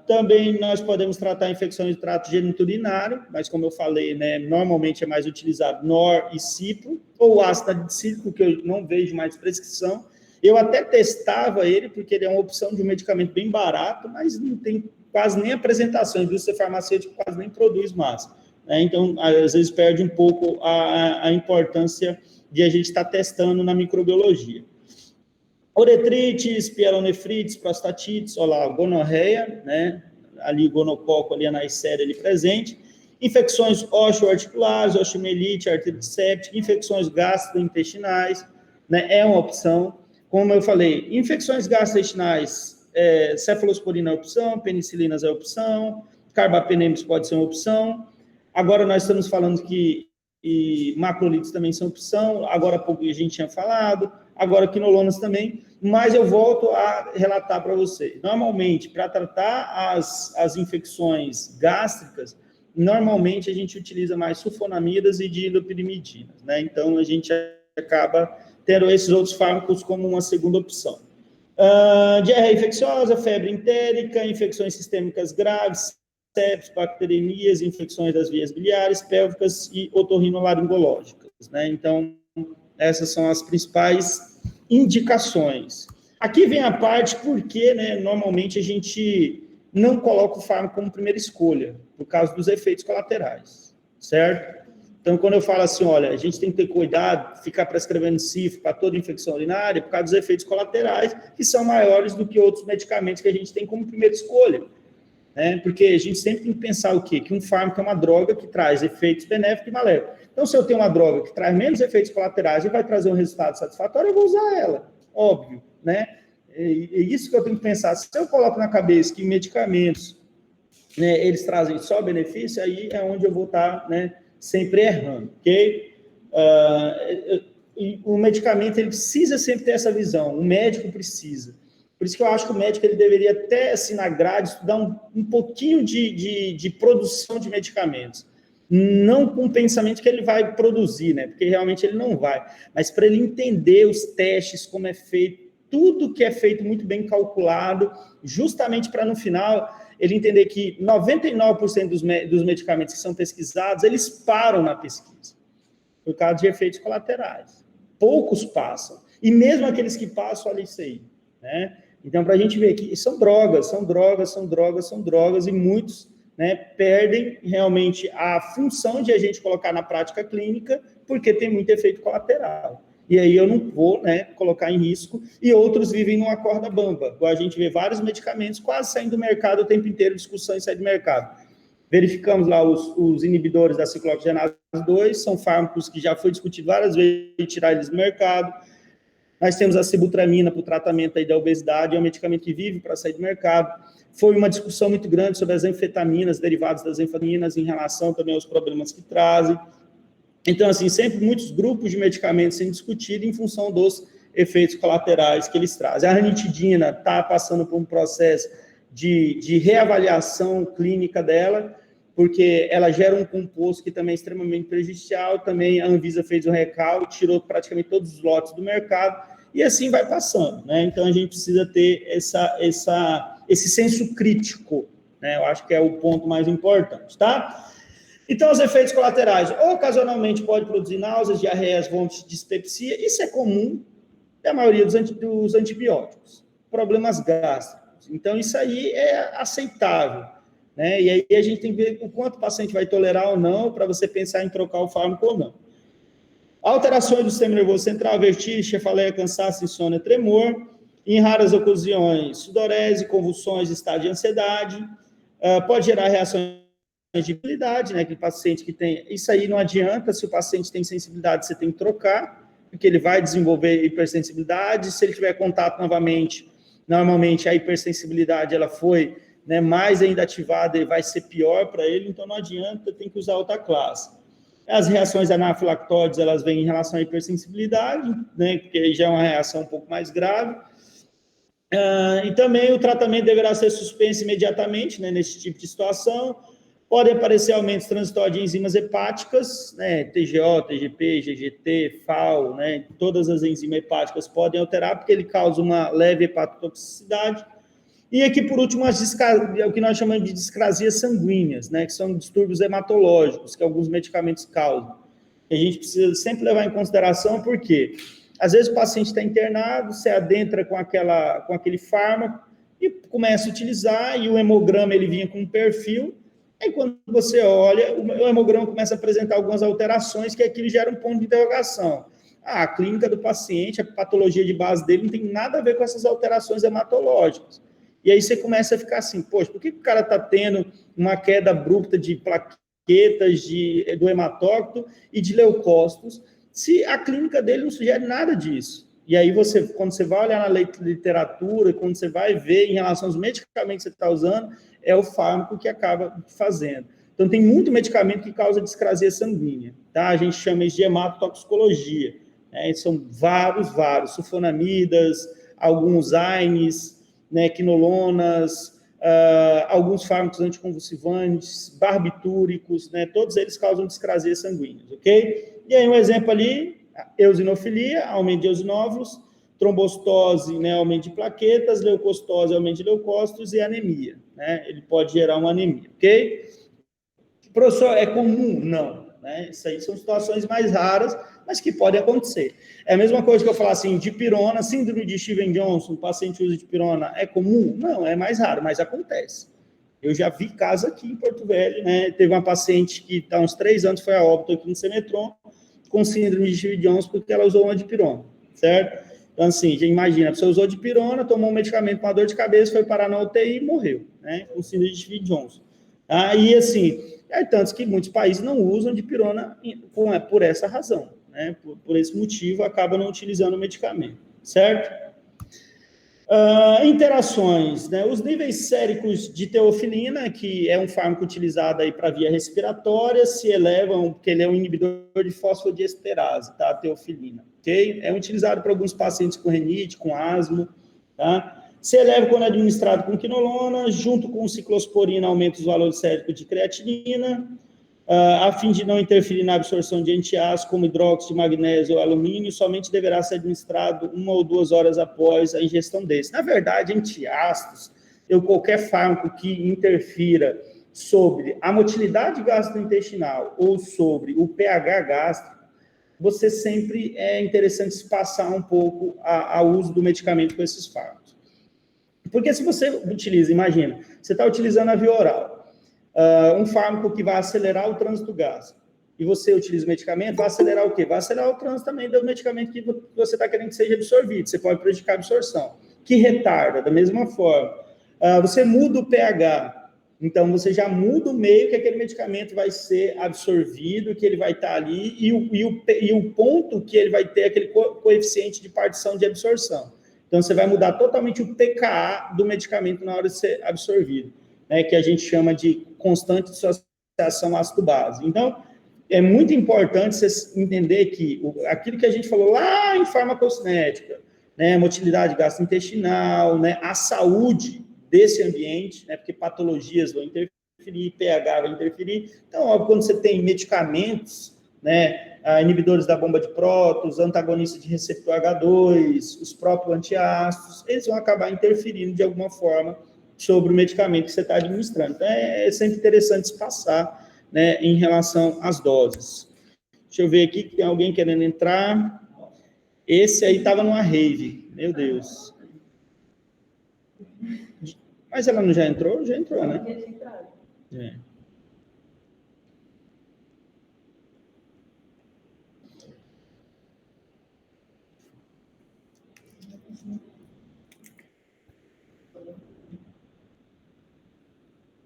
Também nós podemos tratar infecções de trato geniturinário, mas como eu falei, né, normalmente é mais utilizado nor e cipro, ou ácido cítrico, que eu não vejo mais prescrição. Eu até testava ele, porque ele é uma opção de um medicamento bem barato, mas não tem quase nem apresentação, a indústria farmacêutica quase nem produz mais, né? Então, às vezes perde um pouco a importância de a gente estar testando na microbiologia. Uretrites, pielonefrites, prostatites, olha lá, gonorreia, né? Ali, gonococo, ali, a Neisseria ali presente. Infecções osteoarticulares, osteomielite, artrite séptica, infecções gastrointestinais, né? É uma opção. Como eu falei, infecções gastrointestinais, cefalosporina é opção, penicilinas é opção, carbapenems pode ser uma opção. Agora nós estamos falando que macrolides também são opção, agora há pouco a gente tinha falado, agora quinolonas também, mas eu volto a relatar para você. Normalmente, para tratar as infecções gástricas, normalmente a gente utiliza mais sulfonamidas e dilipidimidinas, né? Então, a gente acaba tendo esses outros fármacos como uma segunda opção. Diarreia infecciosa, febre entérica, infecções sistêmicas graves, sepsis, bacteremias, infecções das vias biliares, pélvicas e otorrinolaringológicas, né? Então, essas são as principais indicações. Aqui vem a parte porque, né, normalmente a gente não coloca o fármaco como primeira escolha, por causa dos efeitos colaterais, certo? Então, quando eu falo assim, olha, a gente tem que ter cuidado, ficar prescrevendo cifra para toda infecção urinária, por causa dos efeitos colaterais, que são maiores do que outros medicamentos que a gente tem como primeira escolha, né? Porque a gente sempre tem que pensar o quê? Que um fármaco é uma droga que traz efeitos benéficos e maléficos. Então, se eu tenho uma droga que traz menos efeitos colaterais e vai trazer um resultado satisfatório, eu vou usar ela, óbvio, né? É isso que eu tenho que pensar. Se eu coloco na cabeça que medicamentos, né, eles trazem só benefício, aí é onde eu vou estar, né, sempre errando, ok? O medicamento, ele precisa sempre ter essa visão, o médico precisa. Por isso que eu acho que o médico, ele deveria até, assim, na grade, estudar um pouquinho de produção de medicamentos. Não com o pensamento que ele vai produzir, né? Porque realmente ele não vai. Mas para ele entender os testes, como é feito, tudo que é feito muito bem calculado, justamente para, no final, ele entender que 99% dos medicamentos que são pesquisados, eles param na pesquisa, por causa de efeitos colaterais. Poucos passam. E mesmo aqueles que passam, olha isso aí, né? Então, para a gente ver que são drogas, e muitos, né, perdem realmente a função de a gente colocar na prática clínica, porque tem muito efeito colateral. E aí eu não vou, né, colocar em risco, e outros vivem numa corda bamba. A gente vê vários medicamentos quase saindo do mercado o tempo inteiro, discussão em sair do mercado. Verificamos lá os inibidores da ciclooxigenase 2, são fármacos que já foi discutido várias vezes, tirar eles do mercado. Nós temos a sibutramina para o tratamento aí da obesidade, é um medicamento que vive para sair do mercado. Foi uma discussão muito grande sobre as anfetaminas, derivados das anfetaminas, em relação também aos problemas que trazem. Então, assim, sempre muitos grupos de medicamentos sendo discutidos em função dos efeitos colaterais que eles trazem. A ranitidina está passando por um processo de reavaliação clínica dela, porque ela gera um composto que também é extremamente prejudicial, também a Anvisa fez o recall, tirou praticamente todos os lotes do mercado, e assim vai passando, né? Então, a gente precisa ter esse senso crítico, né? Eu acho que é o ponto mais importante, tá? Então, os efeitos colaterais, ocasionalmente pode produzir náuseas, diarreias, vômitos, dispepsia, isso é comum da maioria dos antibióticos, problemas gástricos. Então, isso aí é aceitável, né? E aí a gente tem que ver o quanto o paciente vai tolerar ou não, para você pensar em trocar o fármaco ou não. Alterações do sistema nervoso central, vertigem, cefaleia, cansaço, insônia, tremor, em raras ocasiões, sudorese, convulsões, estado de ansiedade, pode gerar reações de habilidade, né? Aquele paciente que tem... Isso aí não adianta, se o paciente tem sensibilidade, você tem que trocar, porque ele vai desenvolver hipersensibilidade, se ele tiver contato novamente, normalmente a hipersensibilidade, ela foi, né, mais ainda ativada e vai ser pior para ele, então não adianta, tem que usar outra classe. As reações anafilactóides, elas vêm em relação à hipersensibilidade, né, porque já é uma reação um pouco mais grave. E também o tratamento deverá ser suspenso imediatamente, né, nesse tipo de situação. Podem aparecer aumentos transitórios de enzimas hepáticas, né, TGO, TGP, GGT, FAO, né, todas as enzimas hepáticas podem alterar, porque ele causa uma leve hepatotoxicidade. E aqui, por último, o que nós chamamos de discrasias sanguíneas, né, que são distúrbios hematológicos, que alguns medicamentos causam. A gente precisa sempre levar em consideração, porque às vezes o paciente está internado, você adentra com aquele fármaco e começa a utilizar, e o hemograma ele vinha com um perfil, aí quando você olha, o hemograma começa a apresentar algumas alterações, que aquilo gera um ponto de interrogação. A clínica do paciente, a patologia de base dele não tem nada a ver com essas alterações hematológicas. E aí você começa a ficar assim, poxa, por que o cara está tendo uma queda abrupta de plaquetas do hematócrito e de leucócitos, se a clínica dele não sugere nada disso? E aí quando você vai olhar na literatura, quando você vai ver em relação aos medicamentos que você está usando, é o fármaco que acaba fazendo. Então, tem muito medicamento que causa discrasia sanguínea, tá? A gente chama isso de hematotoxicologia, né? São vários, sulfonamidas, alguns AINES, né, quinolonas, alguns fármacos anticonvulsivantes, barbitúricos, né, todos eles causam discrasias sanguíneas, ok? E aí um exemplo ali, eosinofilia, aumento de eosinófilos, trombocitose, né, aumento de plaquetas, leucocitose, aumento de leucócitos e anemia, né, ele pode gerar uma anemia, ok? Professor, é comum? Não, né, isso aí são situações mais raras, mas que podem acontecer. É a mesma coisa que eu falar assim, dipirona, síndrome de Stevens-Johnson, o paciente usa dipirona, é comum? Não, é mais raro, mas acontece. Eu já vi casos aqui em Porto Velho, né? Teve uma paciente que há uns 3 anos foi a óbito aqui no Semetron, com síndrome de Stevens-Johnson, porque ela usou uma dipirona, certo? Então, assim, já imagina, a pessoa usou dipirona, tomou um medicamento para dor de cabeça, foi parar na UTI e morreu, né? Com síndrome de Stevens-Johnson. E assim, tanto que muitos países não usam dipirona por essa razão, né? Por esse motivo, acaba não utilizando o medicamento, certo? Interações, né? Os níveis séricos de teofilina, que é um fármaco utilizado aí para via respiratória, se elevam, porque ele é um inibidor de fosfodiesterase, tá? A teofilina, ok? É utilizado para alguns pacientes com renite, com asma, tá? Se eleva quando administrado com quinolona, junto com ciclosporina, aumenta os valores séricos de creatinina, a fim de não interferir na absorção de antiácidos, como hidróxido de magnésio ou alumínio, somente deverá ser administrado 1 ou 2 horas após a ingestão desse. Na verdade, antiácidos, qualquer fármaco que interfira sobre a motilidade gastrointestinal ou sobre o pH gástrico, você sempre é interessante se passar um pouco ao uso do medicamento com esses fármacos. Porque se você utiliza, imagina, você está utilizando a via oral, um fármaco que vai acelerar o trânsito gástrico, e você utiliza o medicamento, vai acelerar o quê? Vai acelerar o trânsito também do medicamento que você está querendo que seja absorvido, você pode prejudicar a absorção, que retarda, da mesma forma. Você muda o pH, então você já muda o meio que aquele medicamento vai ser absorvido, que ele vai estar ali, e o ponto que ele vai ter aquele coeficiente de partição de absorção. Então, você vai mudar totalmente o pKa do medicamento na hora de ser absorvido, né, que a gente chama de constante dissociação ácido-base. Então, é muito importante você entender que aquilo que a gente falou lá em farmacocinética, né, motilidade gastrointestinal, né, a saúde desse ambiente, né, porque patologias vão interferir, pH vai interferir. Então, óbvio, quando você tem medicamentos, né, inibidores da bomba de prótons, antagonistas de receptor H2, os próprios antiácidos, eles vão acabar interferindo de alguma forma sobre o medicamento que você está administrando. Então, é sempre interessante se passar, né, em relação às doses. Deixa eu ver aqui, que tem alguém querendo entrar. Esse aí estava numa rave, meu Deus. Mas ela não já entrou? Já entrou, né? É.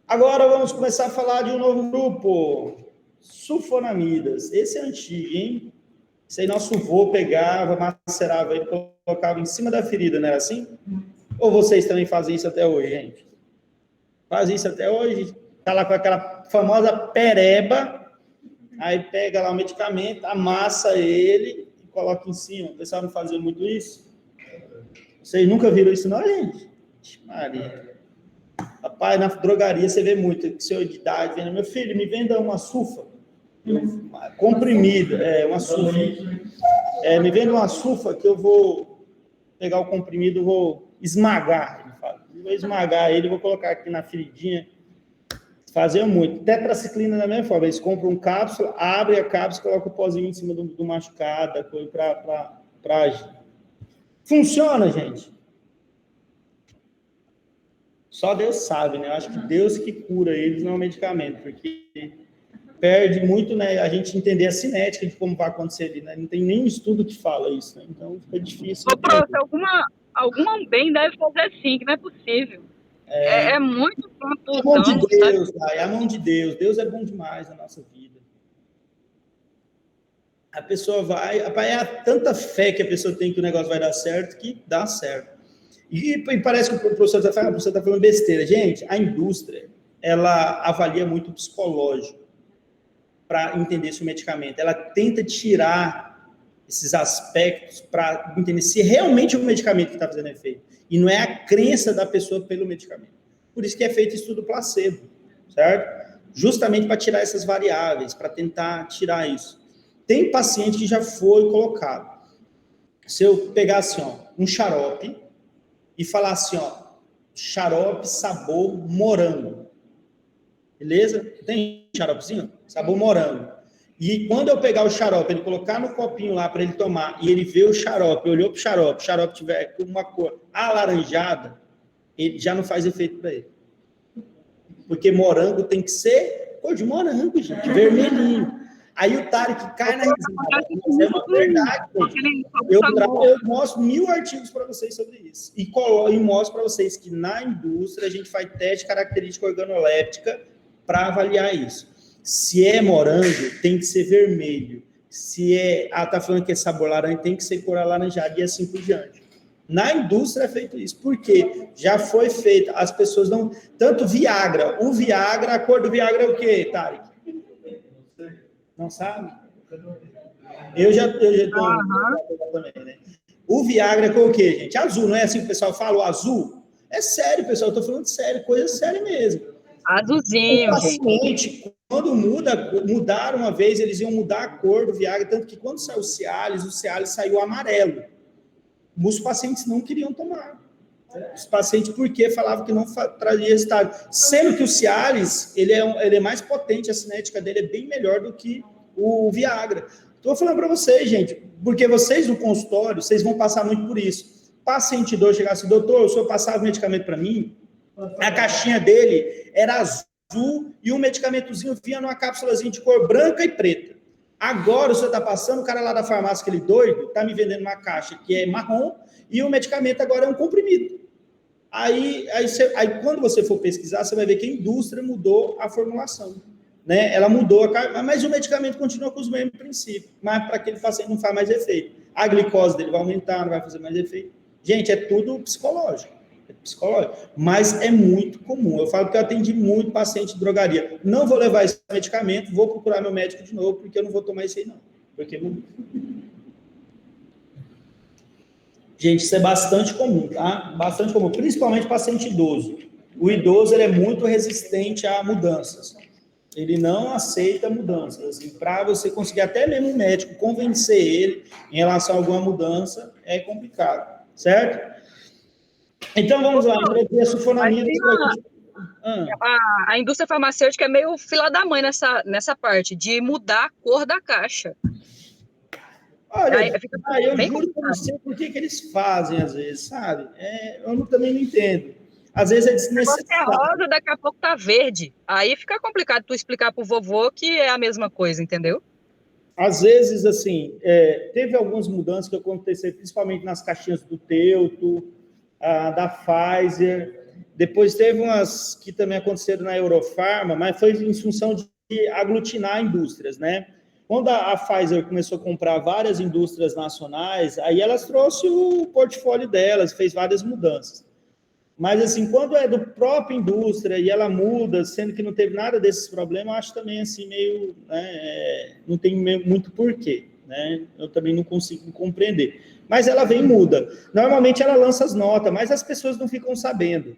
Agora vamos começar a falar de um novo grupo, sulfonamidas. Esse é antigo, hein? Esse aí nosso vô pegava, macerava e colocava em cima da ferida, não era assim? Ou vocês também fazem isso até hoje, gente? Fazem isso até hoje? Tá lá com aquela famosa pereba, aí pega lá o medicamento, amassa ele e coloca em cima. O pessoal não fazia muito isso? Vocês nunca viram isso não, gente? Maria. Rapaz, na drogaria você vê muito, senhor de idade, vendo, meu filho, me venda uma sulfa, comprimida, uma sulfa, me venda uma sulfa que eu vou pegar o comprimido, vou esmagar, ele fala, vou esmagar ele, vou colocar aqui na feridinha, faziam muito, tetraciclina da mesma forma, eles compram cápsula, abrem a cápsula, colocam o pozinho em cima do machucado, para agir. Funciona, gente? Só Deus sabe, né? Eu acho que Deus que cura eles, não é o medicamento, porque perde muito, né? A gente entender a cinética de como vai acontecer ali, né? Não tem nenhum estudo que fala isso, né? Então fica difícil. Ô, prof, alguma bem deve fazer sim, que não é possível. É muito confusão. A mão de Deus, é a mão de Deus. Deus é bom demais na nossa vida. A pessoa vai... É tanta fé que a pessoa tem que o negócio vai dar certo, que dá certo. E parece que o professor está falando besteira. Gente, a indústria, ela avalia muito o psicológico para entender se o medicamento. Ela tenta tirar esses aspectos para entender se realmente é o medicamento que está fazendo efeito. E não é a crença da pessoa pelo medicamento. Por isso que é feito estudo placebo, certo? Justamente para tirar essas variáveis, para tentar tirar isso. Tem paciente que já foi colocado. Se eu pegar assim, ó, um xarope, e falar assim, ó, xarope sabor morango. Beleza? Tem xaropezinho? Sabor morango. E quando eu pegar o xarope, ele colocar no copinho lá para ele tomar, e ele vê o xarope, olhou pro xarope, o xarope tiver com uma cor alaranjada, ele já não faz efeito para ele. Porque morango tem que ser cor de morango, gente, vermelhinho. Aí o Tarek cai na risada. É uma verdade, gente. Eu mostro 1000 artigos para vocês sobre isso. E mostro para vocês que na indústria a gente faz teste de característica organoléptica para avaliar isso. Se é morango, tem que ser vermelho. Se tá falando que é sabor laranja, tem que ser cor alaranjada e assim por diante. Na indústria é feito isso. Por quê? Já foi feito. As pessoas não... Tanto Viagra. O Viagra, a cor do Viagra é o quê, Tarek? Não sabe? Eu já tô também, né? O Viagra é com o quê, gente? Azul, não é assim que o pessoal fala? O azul? É sério, pessoal. Eu tô falando sério, coisa séria mesmo. Azulzinho, o paciente, quando mudaram uma vez, eles iam mudar a cor do Viagra, tanto que quando saiu o Cialis saiu amarelo. Os pacientes não queriam tomar. Os pacientes, porque falavam que não trazia resultado. Sendo que o Cialis, ele é mais potente, a cinética dele é bem melhor do que o Viagra. Estou falando para vocês, gente, porque vocês no consultório, vocês vão passar muito por isso. Paciente dois chegar assim, doutor, o senhor passava o medicamento para mim? A caixinha dele era azul e um medicamentozinho vinha numa cápsulazinha de cor branca e preta. Agora o senhor está passando, o cara lá da farmácia, aquele doido, está me vendendo uma caixa que é marrom e o medicamento agora é um comprimido. Aí quando você for pesquisar, você vai ver que a indústria mudou a formulação. Né? Ela mudou, mas o medicamento continua com os mesmos princípios, mas para aquele paciente não faz mais efeito. A glicose dele vai aumentar, não vai fazer mais efeito. Gente, é tudo psicológico. psicológico, mas é muito comum. Eu falo que eu atendi muito paciente de drogaria. Não vou levar esse medicamento, vou procurar meu médico de novo, porque eu não vou tomar isso aí, não. Porque não... Gente, isso é bastante comum, tá? Bastante comum, principalmente paciente idoso. O idoso, ele é muito resistente a mudanças. Ele não aceita mudanças. E para você conseguir até mesmo o médico convencer ele em relação a alguma mudança, é complicado, certo? Então, vamos lá. A sulfonamida... A indústria farmacêutica é meio fila da mãe nessa parte, de mudar a cor da caixa. Olha, eu juro para você por que eles fazem, às vezes, sabe? Eu também não entendo. Às vezes é desnecessário. Você é rosa, daqui a pouco tá verde. Aí fica complicado tu explicar pro vovô que é a mesma coisa, entendeu? Às vezes, assim, teve algumas mudanças que aconteceram, principalmente nas caixinhas do Teuto, da Pfizer. Depois teve umas que também aconteceram na Eurofarma, mas foi em função de aglutinar indústrias, né? Quando a Pfizer começou a comprar várias indústrias nacionais, aí elas trouxeram o portfólio delas, fez várias mudanças. Mas, assim, quando é do própria indústria e ela muda, sendo que não teve nada desses problemas, eu acho também, assim, meio... não tem muito porquê, né? Eu também não consigo compreender. Mas ela vem e muda. Normalmente ela lança as notas, mas as pessoas não ficam sabendo.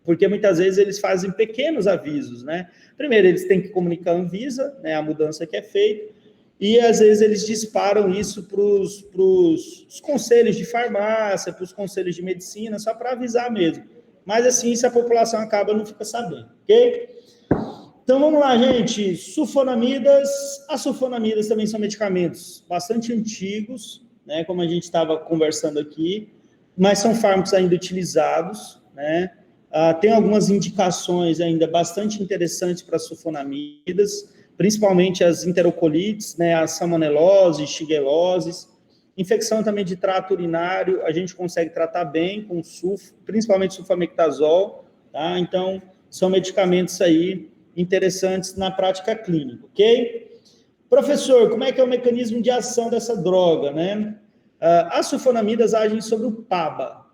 Porque muitas vezes eles fazem pequenos avisos, né? Primeiro, eles têm que comunicar a Anvisa, né, a mudança que é feita, e às vezes eles disparam isso para os conselhos de farmácia, para os conselhos de medicina, só para avisar mesmo. Mas assim, se a população acaba, não fica sabendo, ok? Então vamos lá, gente. Sulfonamidas. As sulfonamidas também são medicamentos bastante antigos, né, como a gente estava conversando aqui, mas são fármacos ainda utilizados, né? Tem algumas indicações ainda bastante interessantes para sulfonamidas, principalmente as enterocolites, né, a salmonelose, shigellose, infecção também de trato urinário, a gente consegue tratar bem com principalmente sulfametazol, tá? Então, são medicamentos aí interessantes na prática clínica, ok? Professor, como é que é o mecanismo de ação dessa droga, né? As sulfonamidas agem sobre o PABA,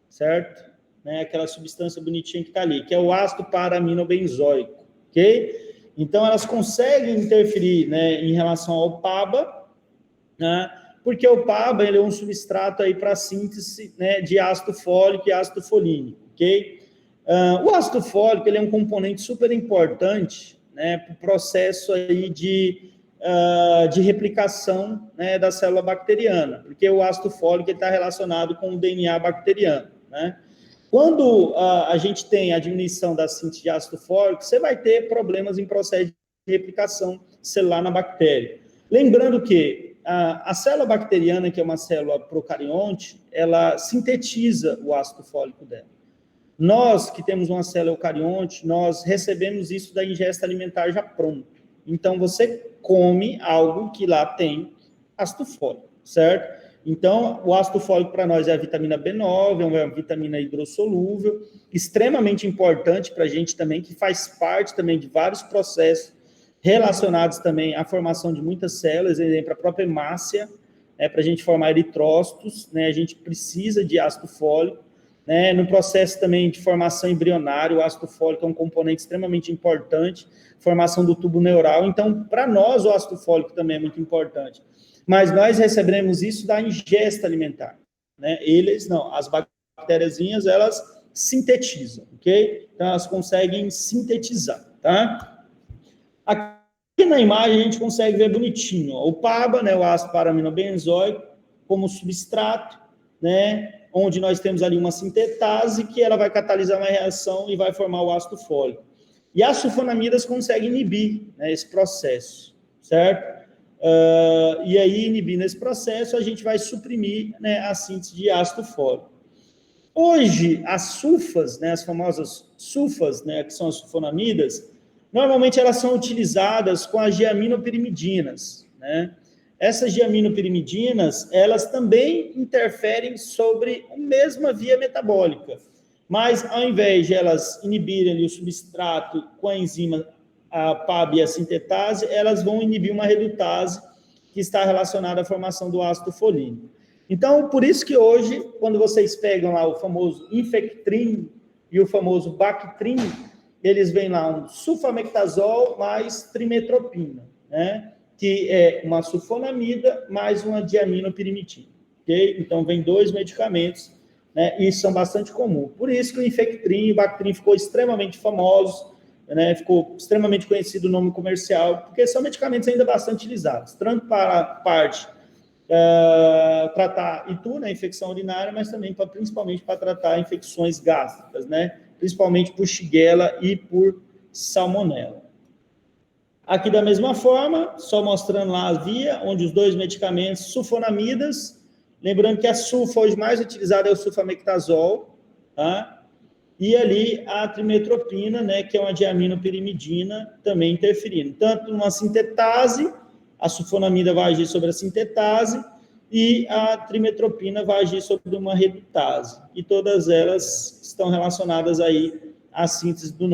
certo? Né, aquela substância bonitinha que está ali, que é o ácido para-aminobenzoico, ok? Então, elas conseguem interferir, né, em relação ao PABA, né, porque o PABA ele é um substrato aí para síntese, né, de ácido fólico e ácido folínico, ok? O ácido fólico ele é um componente super importante, né, para o processo aí de replicação, né, da célula bacteriana, porque o ácido fólico está relacionado com o DNA bacteriano, né? Quando a gente tem a diminuição da síntese de ácido fólico, você vai ter problemas em processo de replicação celular na bactéria. Lembrando que a célula bacteriana, que é uma célula procarionte, ela sintetiza o ácido fólico dela. Nós, que temos uma célula eucarionte, nós recebemos isso da ingesta alimentar já pronto. Então, você come algo que lá tem ácido fólico, certo? Então, o ácido fólico para nós é a vitamina B9, é uma vitamina hidrossolúvel, extremamente importante para a gente também, que faz parte também de vários processos relacionados também à formação de muitas células, exemplo, a própria hemácia, né, para a gente formar eritrócitos, né, a gente precisa de ácido fólico, né, no processo também de formação embrionária, o ácido fólico é um componente extremamente importante, formação do tubo neural, então, para nós, o ácido fólico também é muito importante. Mas nós recebemos isso da ingesta alimentar, né? Eles não, as bactériazinhas, elas sintetizam, ok? Então, elas conseguem sintetizar, tá? Aqui na imagem, a gente consegue ver bonitinho, ó, o PABA, né, o ácido para-aminobenzoico, como substrato, né, onde nós temos ali uma sintetase, que ela vai catalisar uma reação e vai formar o ácido fólico. E as sulfonamidas conseguem inibir, né, esse processo, certo? E aí, inibindo esse processo, a gente vai suprimir, né, a síntese de ácido fólico. Hoje, as sulfas, né, as famosas sulfas, né, que são as sulfonamidas, normalmente elas são utilizadas com as diaminopirimidinas, né? Essas diaminopirimidinas, elas também interferem sobre a mesma via metabólica, mas ao invés de elas inibirem ali o substrato com a enzima a PAB e a sintetase, elas vão inibir uma redutase que está relacionada à formação do ácido folínico. Então, por isso que hoje, quando vocês pegam lá o famoso Infectrin e o famoso Bactrim, eles vêm lá um sulfamectazol mais trimetropina, né? Que é uma sulfonamida mais uma diaminopirimetina, ok? Então, vem 2 medicamentos, né? E são bastante comuns. Por isso que o Infectrin e o Bactrim ficou extremamente famosos, né? Ficou extremamente conhecido o nome comercial, porque são medicamentos ainda bastante utilizados, tanto para a parte tratar ITU, né, infecção urinária, mas também principalmente para tratar infecções gástricas, né, principalmente por Shigella e por Salmonella. Aqui da mesma forma, só mostrando lá a via, onde os 2 medicamentos, sulfonamidas, lembrando que a sulfa hoje mais utilizada é o sulfamectazol, tá? E ali a trimetropina, né, que é uma diaminopirimidina, também interferindo, tanto numa sintetase, a sulfonamida vai agir sobre a sintetase e a trimetropina vai agir sobre uma redutase. E todas elas estão relacionadas aí à síntese do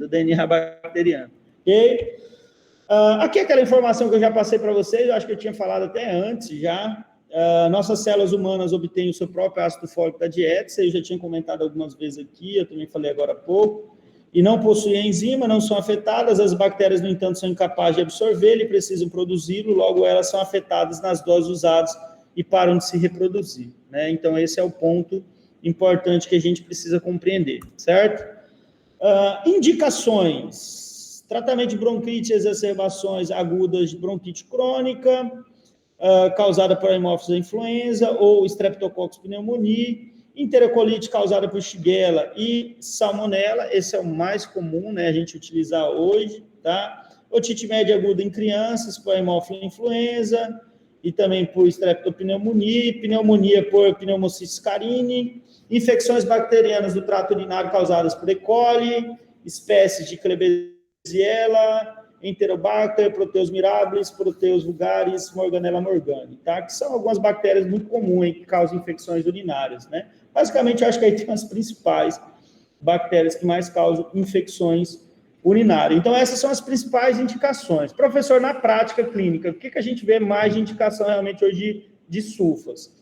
DNA bacteriano. Ok? Aqui é aquela informação que eu já passei para vocês, eu acho que eu tinha falado até antes já. Nossas células humanas obtêm o seu próprio ácido fólico da dieta, isso eu já tinha comentado algumas vezes aqui, eu também falei agora há pouco. E não possuem enzima, não são afetadas, as bactérias, no entanto, são incapazes de absorvê-lo e precisam produzi-lo, logo elas são afetadas nas doses usadas e param de se reproduzir, né? Então, esse é o ponto importante que a gente precisa compreender, certo? Indicações: tratamento de bronquite, exacerbações agudas de bronquite crônica, causada por Haemophilus influenza ou Streptococcus pneumoniae, enterocolite causada por Shigella e Salmonella, esse é o mais comum, né, a gente utilizar hoje, tá? Otite média aguda em crianças por Haemophilus influenza e também por Streptopneumonia, pneumonia por Pneumocystis carini, infecções bacterianas do trato urinário causadas por E. coli, espécies de Klebsiella, Enterobacter, Proteus mirabilis, Proteus vulgaris, Morganella morgani, tá? Que são algumas bactérias muito comuns que causam infecções urinárias, né? Basicamente, eu acho que aí tem as principais bactérias que mais causam infecções urinárias. Então, essas são as principais indicações. Professor, na prática clínica, o que a gente vê mais de indicação realmente hoje de sulfas?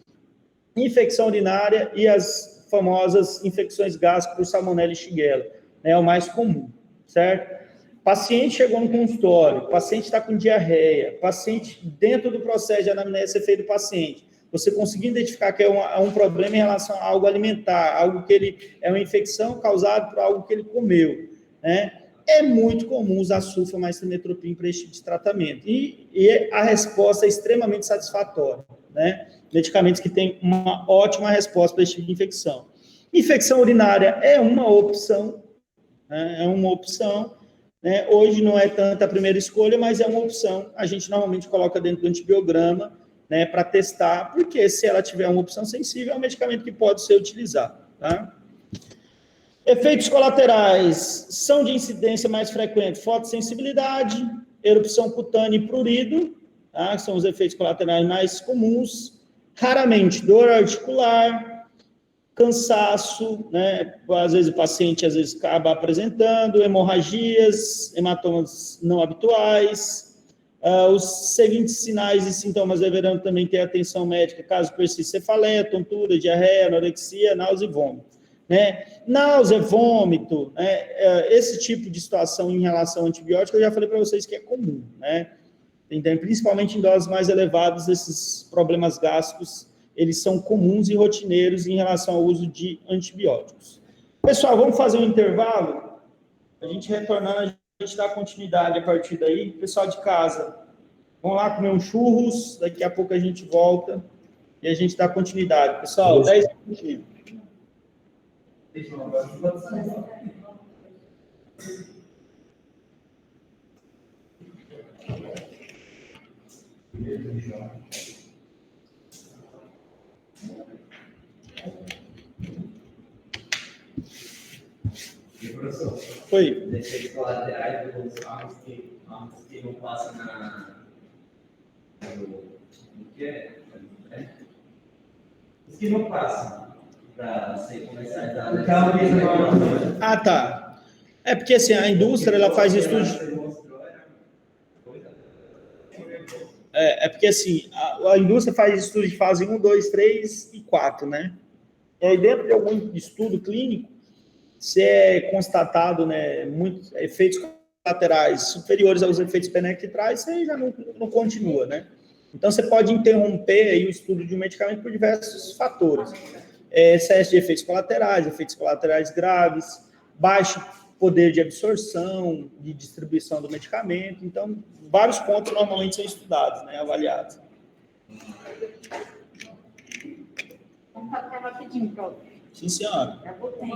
Infecção urinária e as famosas infecções gástricas por Salmonella e Shigella, né? É o mais comum, certo? Paciente chegou no consultório, paciente está com diarreia, paciente dentro do processo de anamnese ser feito do paciente, você conseguir identificar que é um problema em relação a algo alimentar, algo que ele é uma infecção causada por algo que ele comeu, né? É muito comum usar sulfa mais trimetropina para esse tipo de tratamento. E a resposta é extremamente satisfatória, né? Medicamentos que têm uma ótima resposta para esse tipo de infecção. Infecção urinária é uma opção, né? É uma opção, né? Hoje não é tanta a primeira escolha, mas é uma opção. A gente normalmente coloca dentro do antibiograma, né, para testar, porque se ela tiver uma opção sensível, é um medicamento que pode ser utilizado, tá? Efeitos colaterais são de incidência mais frequente: fotossensibilidade, erupção cutânea e prurido, tá? São os efeitos colaterais mais comuns. Raramente, dor articular, cansaço, né? Às vezes o paciente acaba apresentando hemorragias, hematomas não habituais. Os seguintes sinais e sintomas deverão também ter atenção médica, caso persista cefaleia, tontura, diarreia, anorexia, náusea e vômito, né? Náusea, vômito, né? Esse tipo de situação em relação ao antibiótico, eu já falei para vocês que é comum, né? Então, principalmente em doses mais elevadas, esses problemas gástricos, eles são comuns e rotineiros em relação ao uso de antibióticos. Pessoal, vamos fazer um intervalo? A gente retornando, a gente dá continuidade a partir daí. Pessoal de casa, vamos lá comer um churros, daqui a pouco a gente volta e a gente dá continuidade. Pessoal, 10 minutinhos. Foi. Efeitos colaterais dos fármacos que não passam os que não passam para ser comercializados. Ah, tá. É porque assim, a indústria ela faz estudos. É porque, assim, a indústria faz estudo de fase 1, 2, 3 e 4, né? E aí, dentro de algum estudo clínico, se é constatado, né, muitos efeitos colaterais superiores aos efeitos penectrais, você já não continua, né? Então, você pode interromper aí o estudo de um medicamento por diversos fatores. Excesso de efeitos colaterais graves, baixo poder de absorção, de distribuição do medicamento. Então, vários pontos normalmente são estudados, né, avaliados. Vamos passar rapidinho, pronto. Sim, senhora. É potente.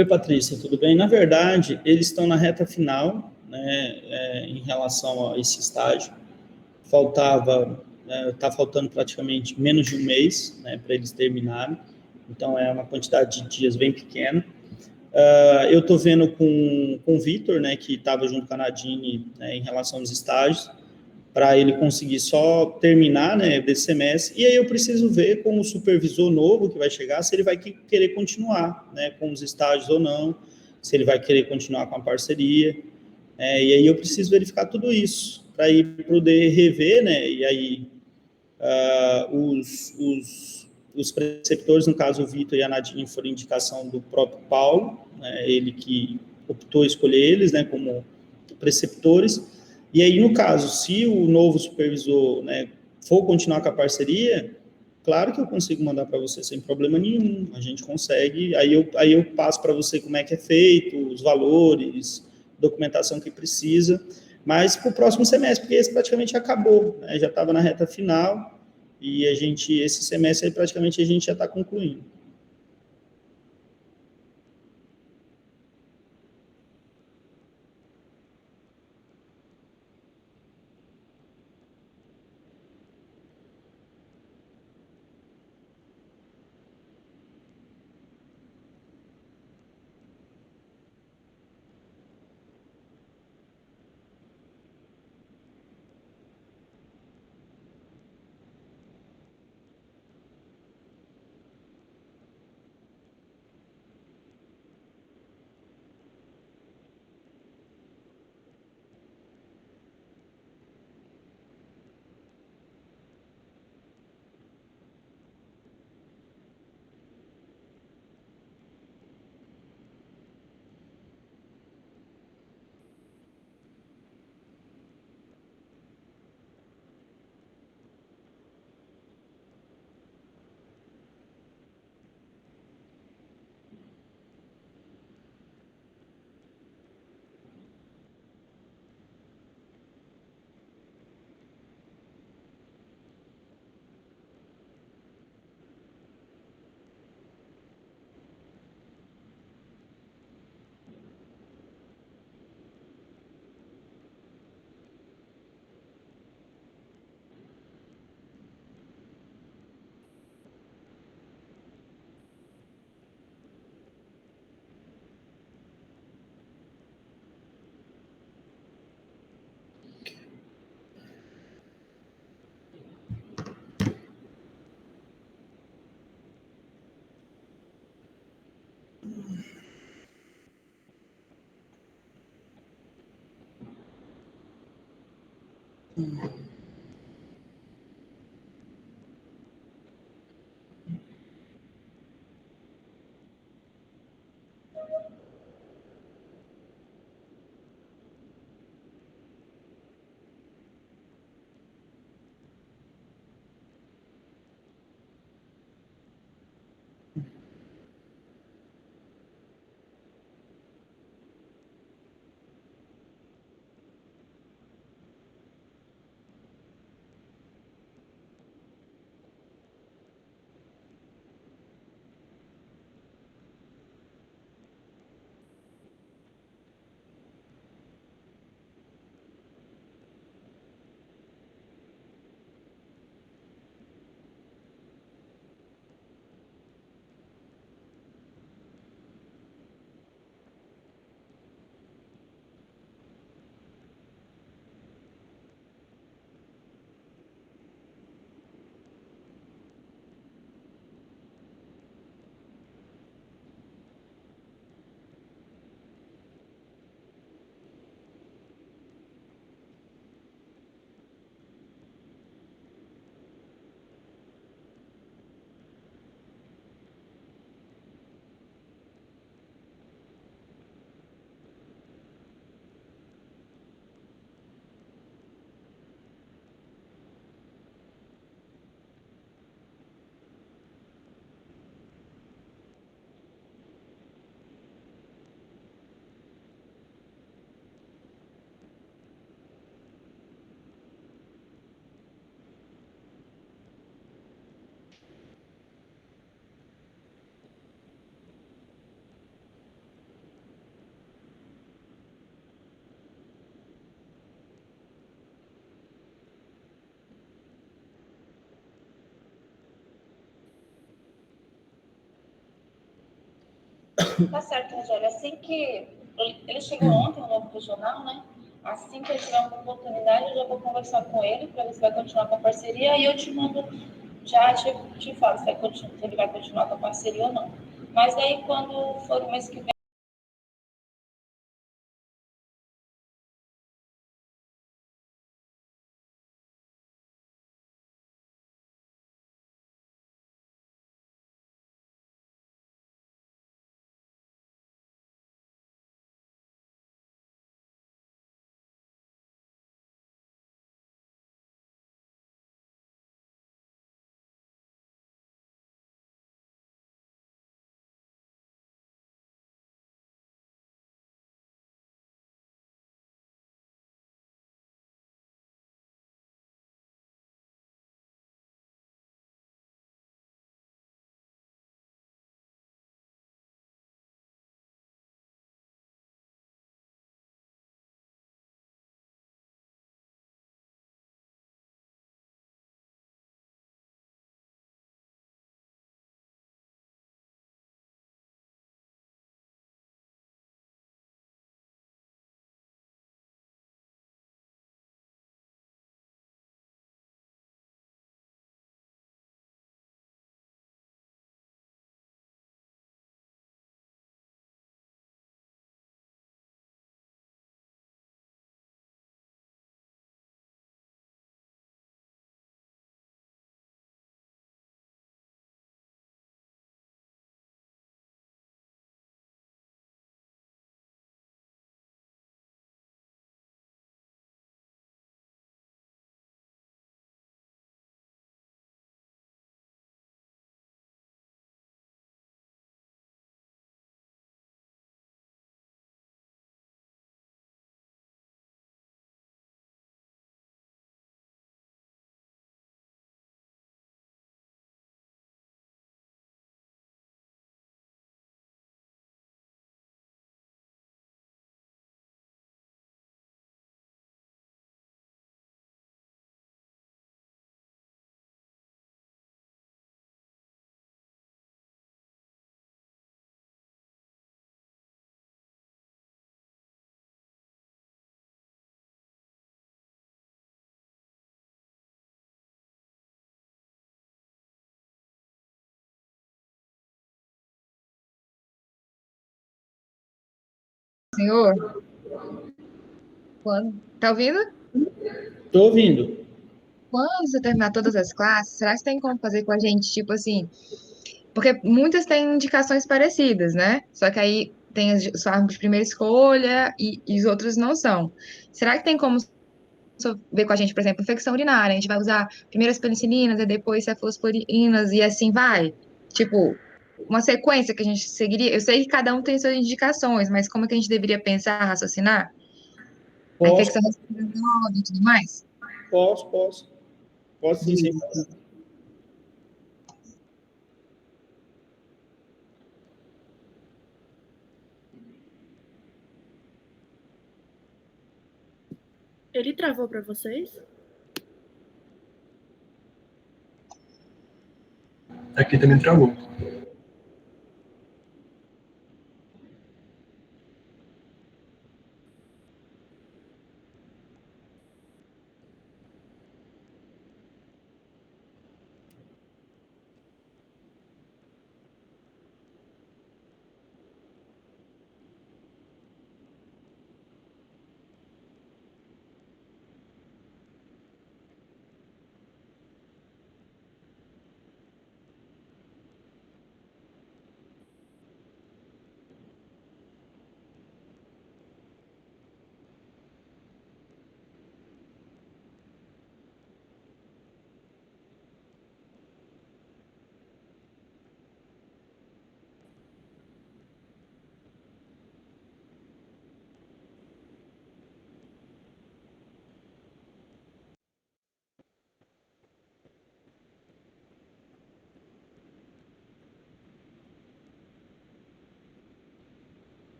Oi, Patrícia, tudo bem? Na verdade, eles estão na reta final, né, em relação a esse estágio. Tá faltando praticamente menos de um mês, né, para eles terminarem. Então, é uma quantidade de dias bem pequena. Eu estou vendo com o Vitor, né, que estava junto com a Nadine, né, em relação aos estágios, para ele conseguir só terminar, né, desse semestre, e aí eu preciso ver com o supervisor novo que vai chegar, se ele vai querer continuar, né, com os estágios ou não, se ele vai querer continuar com a parceria, e aí eu preciso verificar tudo isso, para aí poder rever, né, e aí os preceptores, no caso o Vitor e a Nadine, foram indicação do próprio Paulo, né, ele que optou escolher eles, né, como preceptores. E aí, no caso, se o novo supervisor, né, for continuar com a parceria, claro que eu consigo mandar para você sem problema nenhum, a gente consegue, aí eu passo para você como é que é feito, os valores, documentação que precisa, mas para o próximo semestre, porque esse praticamente acabou, né, já estava na reta final, e esse semestre aí praticamente a gente já está concluindo. Tá certo, Rogério. Assim que ele chegou ontem, o novo regional, né? Assim que eu tiver uma oportunidade, eu já vou conversar com ele para ver se vai continuar com a parceria. Aí eu te mando, já te falo se ele vai continuar com a parceria ou não. Mas aí, quando for o mês que vem, Senhor, quando... Tá ouvindo? Tô ouvindo. Quando você terminar todas as classes, será que tem como fazer com a gente, tipo assim, porque muitas têm indicações parecidas, né? Só que aí tem as armas de primeira escolha e os outros não são. Será que tem como ver com a gente, por exemplo, infecção urinária? A gente vai usar primeiro as penicilinas e depois cefalosporinas e assim vai? Tipo, uma sequência que a gente seguiria? Eu sei que cada um tem suas indicações, mas como é que a gente deveria pensar, raciocinar? A Posso, infecção respiratória e tudo mais? posso. Posso sim, sem Beleza. problema. Ele travou para vocês? Aqui também travou.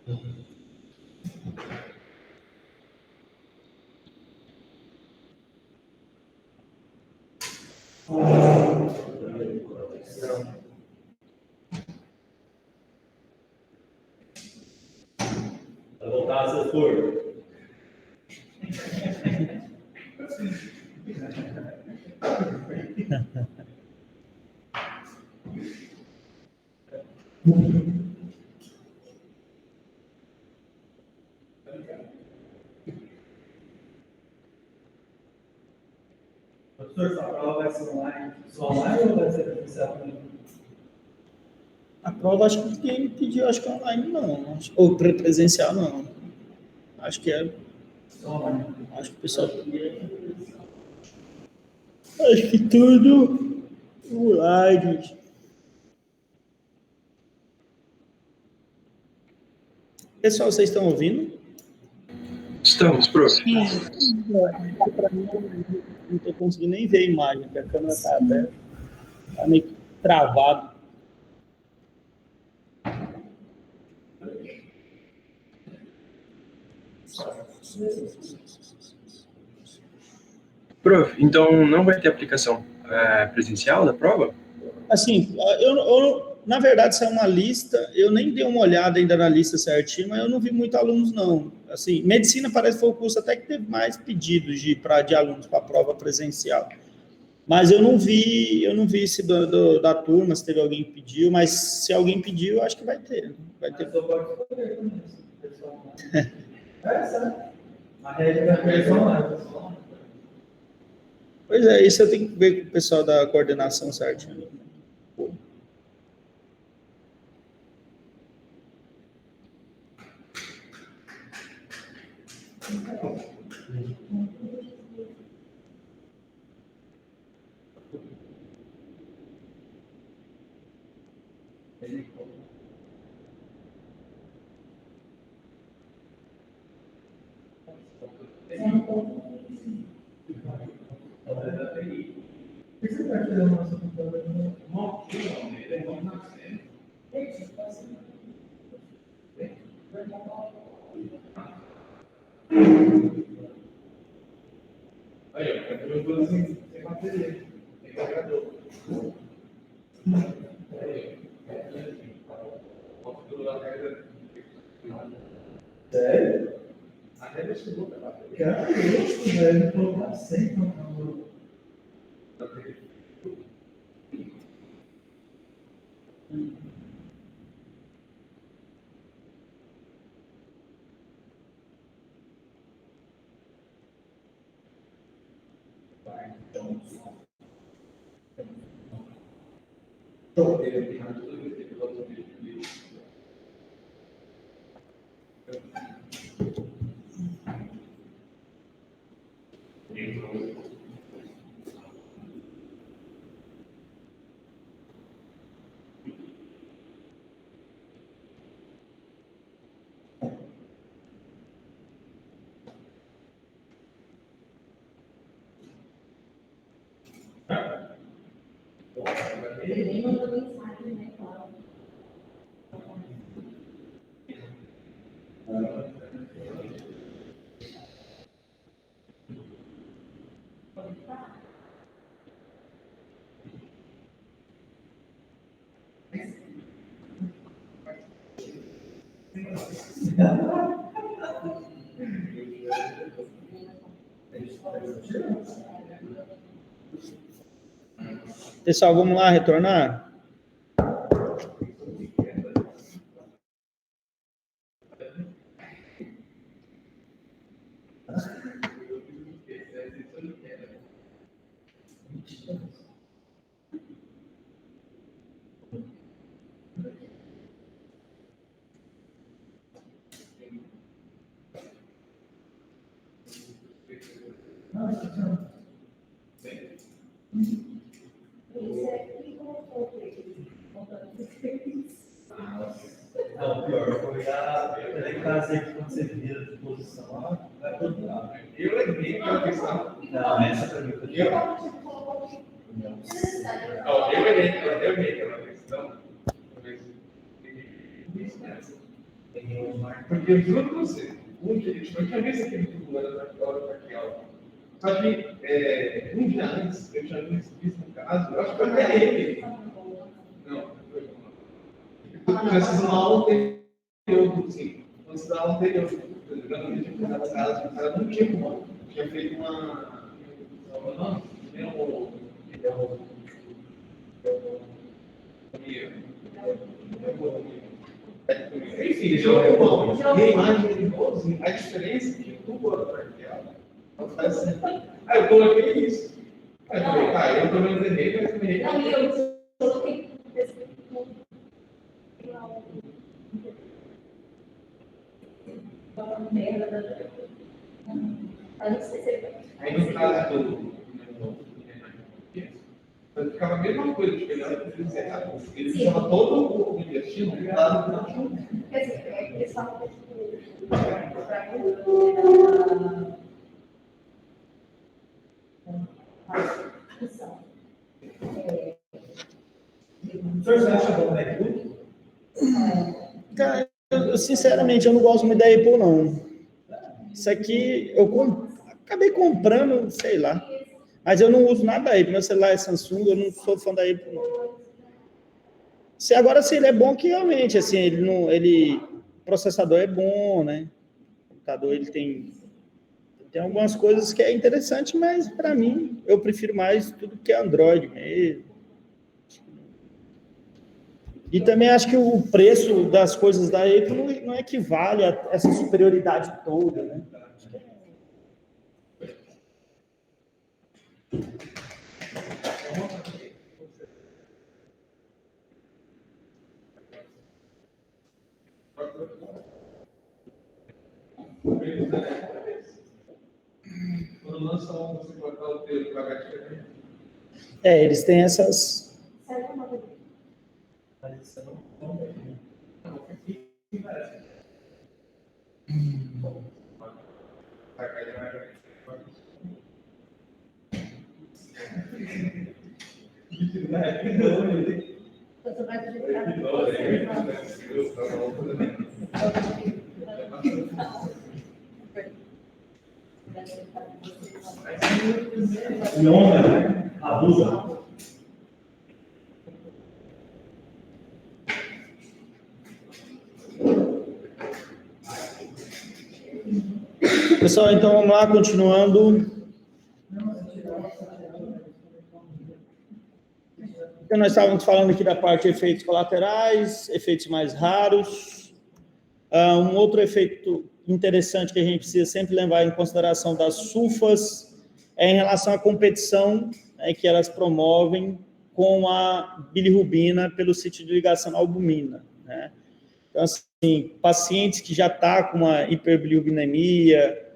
Vai voltar a ser for. Professor, a prova vai ser online? Só online ou vai ser presencial também? A prova acho que ninguém pediu, acho que online não. Ou presencial não. Acho que é. Só online. Acho que o pessoal. Acho que tudo online. Pessoal, vocês estão ouvindo? Estamos, prof. Para mim, não estou conseguindo nem ver a imagem, porque a câmera está aberta. Está meio travado. Prof, então não vai ter aplicação presencial da prova? Assim, na verdade, essa é uma lista, eu nem dei uma olhada ainda na lista certinho, mas eu não vi muitos alunos, não. Assim, medicina parece que foi o curso até que teve mais pedidos de alunos para a prova presencial. Mas eu não vi se da turma, se teve alguém que pediu, mas se alguém pediu, eu acho que vai ter. Vai ter. A regra da correção lá. Pois é, isso eu tenho que ver com o pessoal da coordenação certinho. Sério? A regra chegou para lá. Cara, isso, velho, colocar sempre no. Pessoal, vamos lá retornar? Não, pior, foi a casa que quando você vira de posição, vai todo lado. Eu errei a questão. Não, essa para mim foi eu errei aquela questão. Porque eu juro pra você, eu tinha visto aquele tubo da traqueal. Só que um dia antes, eu tinha visto um caso, eu acho que foi até ele. Não, foi. Eu fiz uma aula anterior, sim. Quando você dá aula anterior, eu o cara não tinha como. Tinha feito uma. Enfim, a imagem é igualzinho. A diferença é que o tubo da traqueal faz assim. Aí eu coloquei isso. Aí eu falei, eu também entendi, mas também aí no caso do ficava a mesma coisa, tipo, ele ficava todo o intestino do lado do intestino. Quer dizer, eles falam você acha bom o MacBook? Cara, sinceramente, eu não gosto muito da Apple, não. Isso aqui, eu acabei comprando, sei lá. Mas eu não uso nada da Apple. Meu celular é Samsung, eu não sou fã da Apple, não. Agora, se ele é bom, que realmente, assim, o processador é bom, né? O computador, ele tem algumas coisas que é interessante, mas, para mim, eu prefiro mais tudo que é Android mesmo. E também acho que o preço das coisas da Apple não equivale a essa superioridade toda, né? Quando lançam você cortar o teu pagadinho. Eles têm essas. O homem abusa. Pessoal, então vamos lá, continuando. Então, nós estávamos falando aqui da parte de efeitos colaterais, efeitos mais raros. Um outro efeito interessante que a gente precisa sempre levar em consideração das sulfas é em relação à competição, né, que elas promovem com a bilirrubina pelo sítio de ligação à albumina, né? Então, assim, pacientes que já estão com uma hiperbilirrubinemia,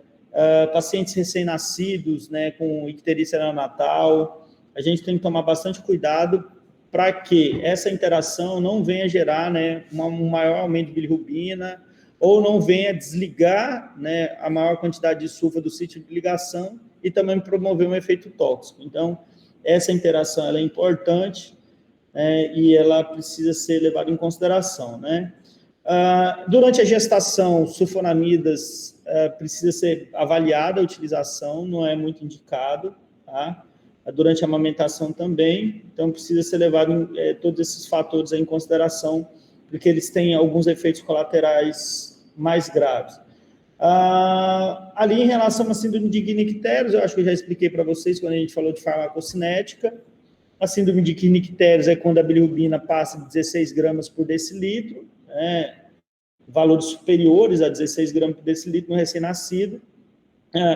pacientes recém-nascidos, né, com icterícia neonatal, a gente tem que tomar bastante cuidado para que essa interação não venha gerar, né, um maior aumento de bilirrubina, ou não venha desligar, né, a maior quantidade de sulfa do sítio de ligação e também promover um efeito tóxico. Então, essa interação ela é importante, e ela precisa ser levada em consideração, né? Durante a gestação, sulfonamidas precisa ser avaliada a utilização, não é muito indicado, tá? Durante a amamentação também, então precisa ser levado todos esses fatores em consideração, porque eles têm alguns efeitos colaterais mais graves. Ali em relação à síndrome de Guiné-Icterus, eu acho que eu já expliquei para vocês quando a gente falou de farmacocinética. A síndrome de Guiné-Icterus é quando a bilirrubina passa de 16 gramas por decilitro, valores superiores a 16 gramas por decilitro no recém-nascido.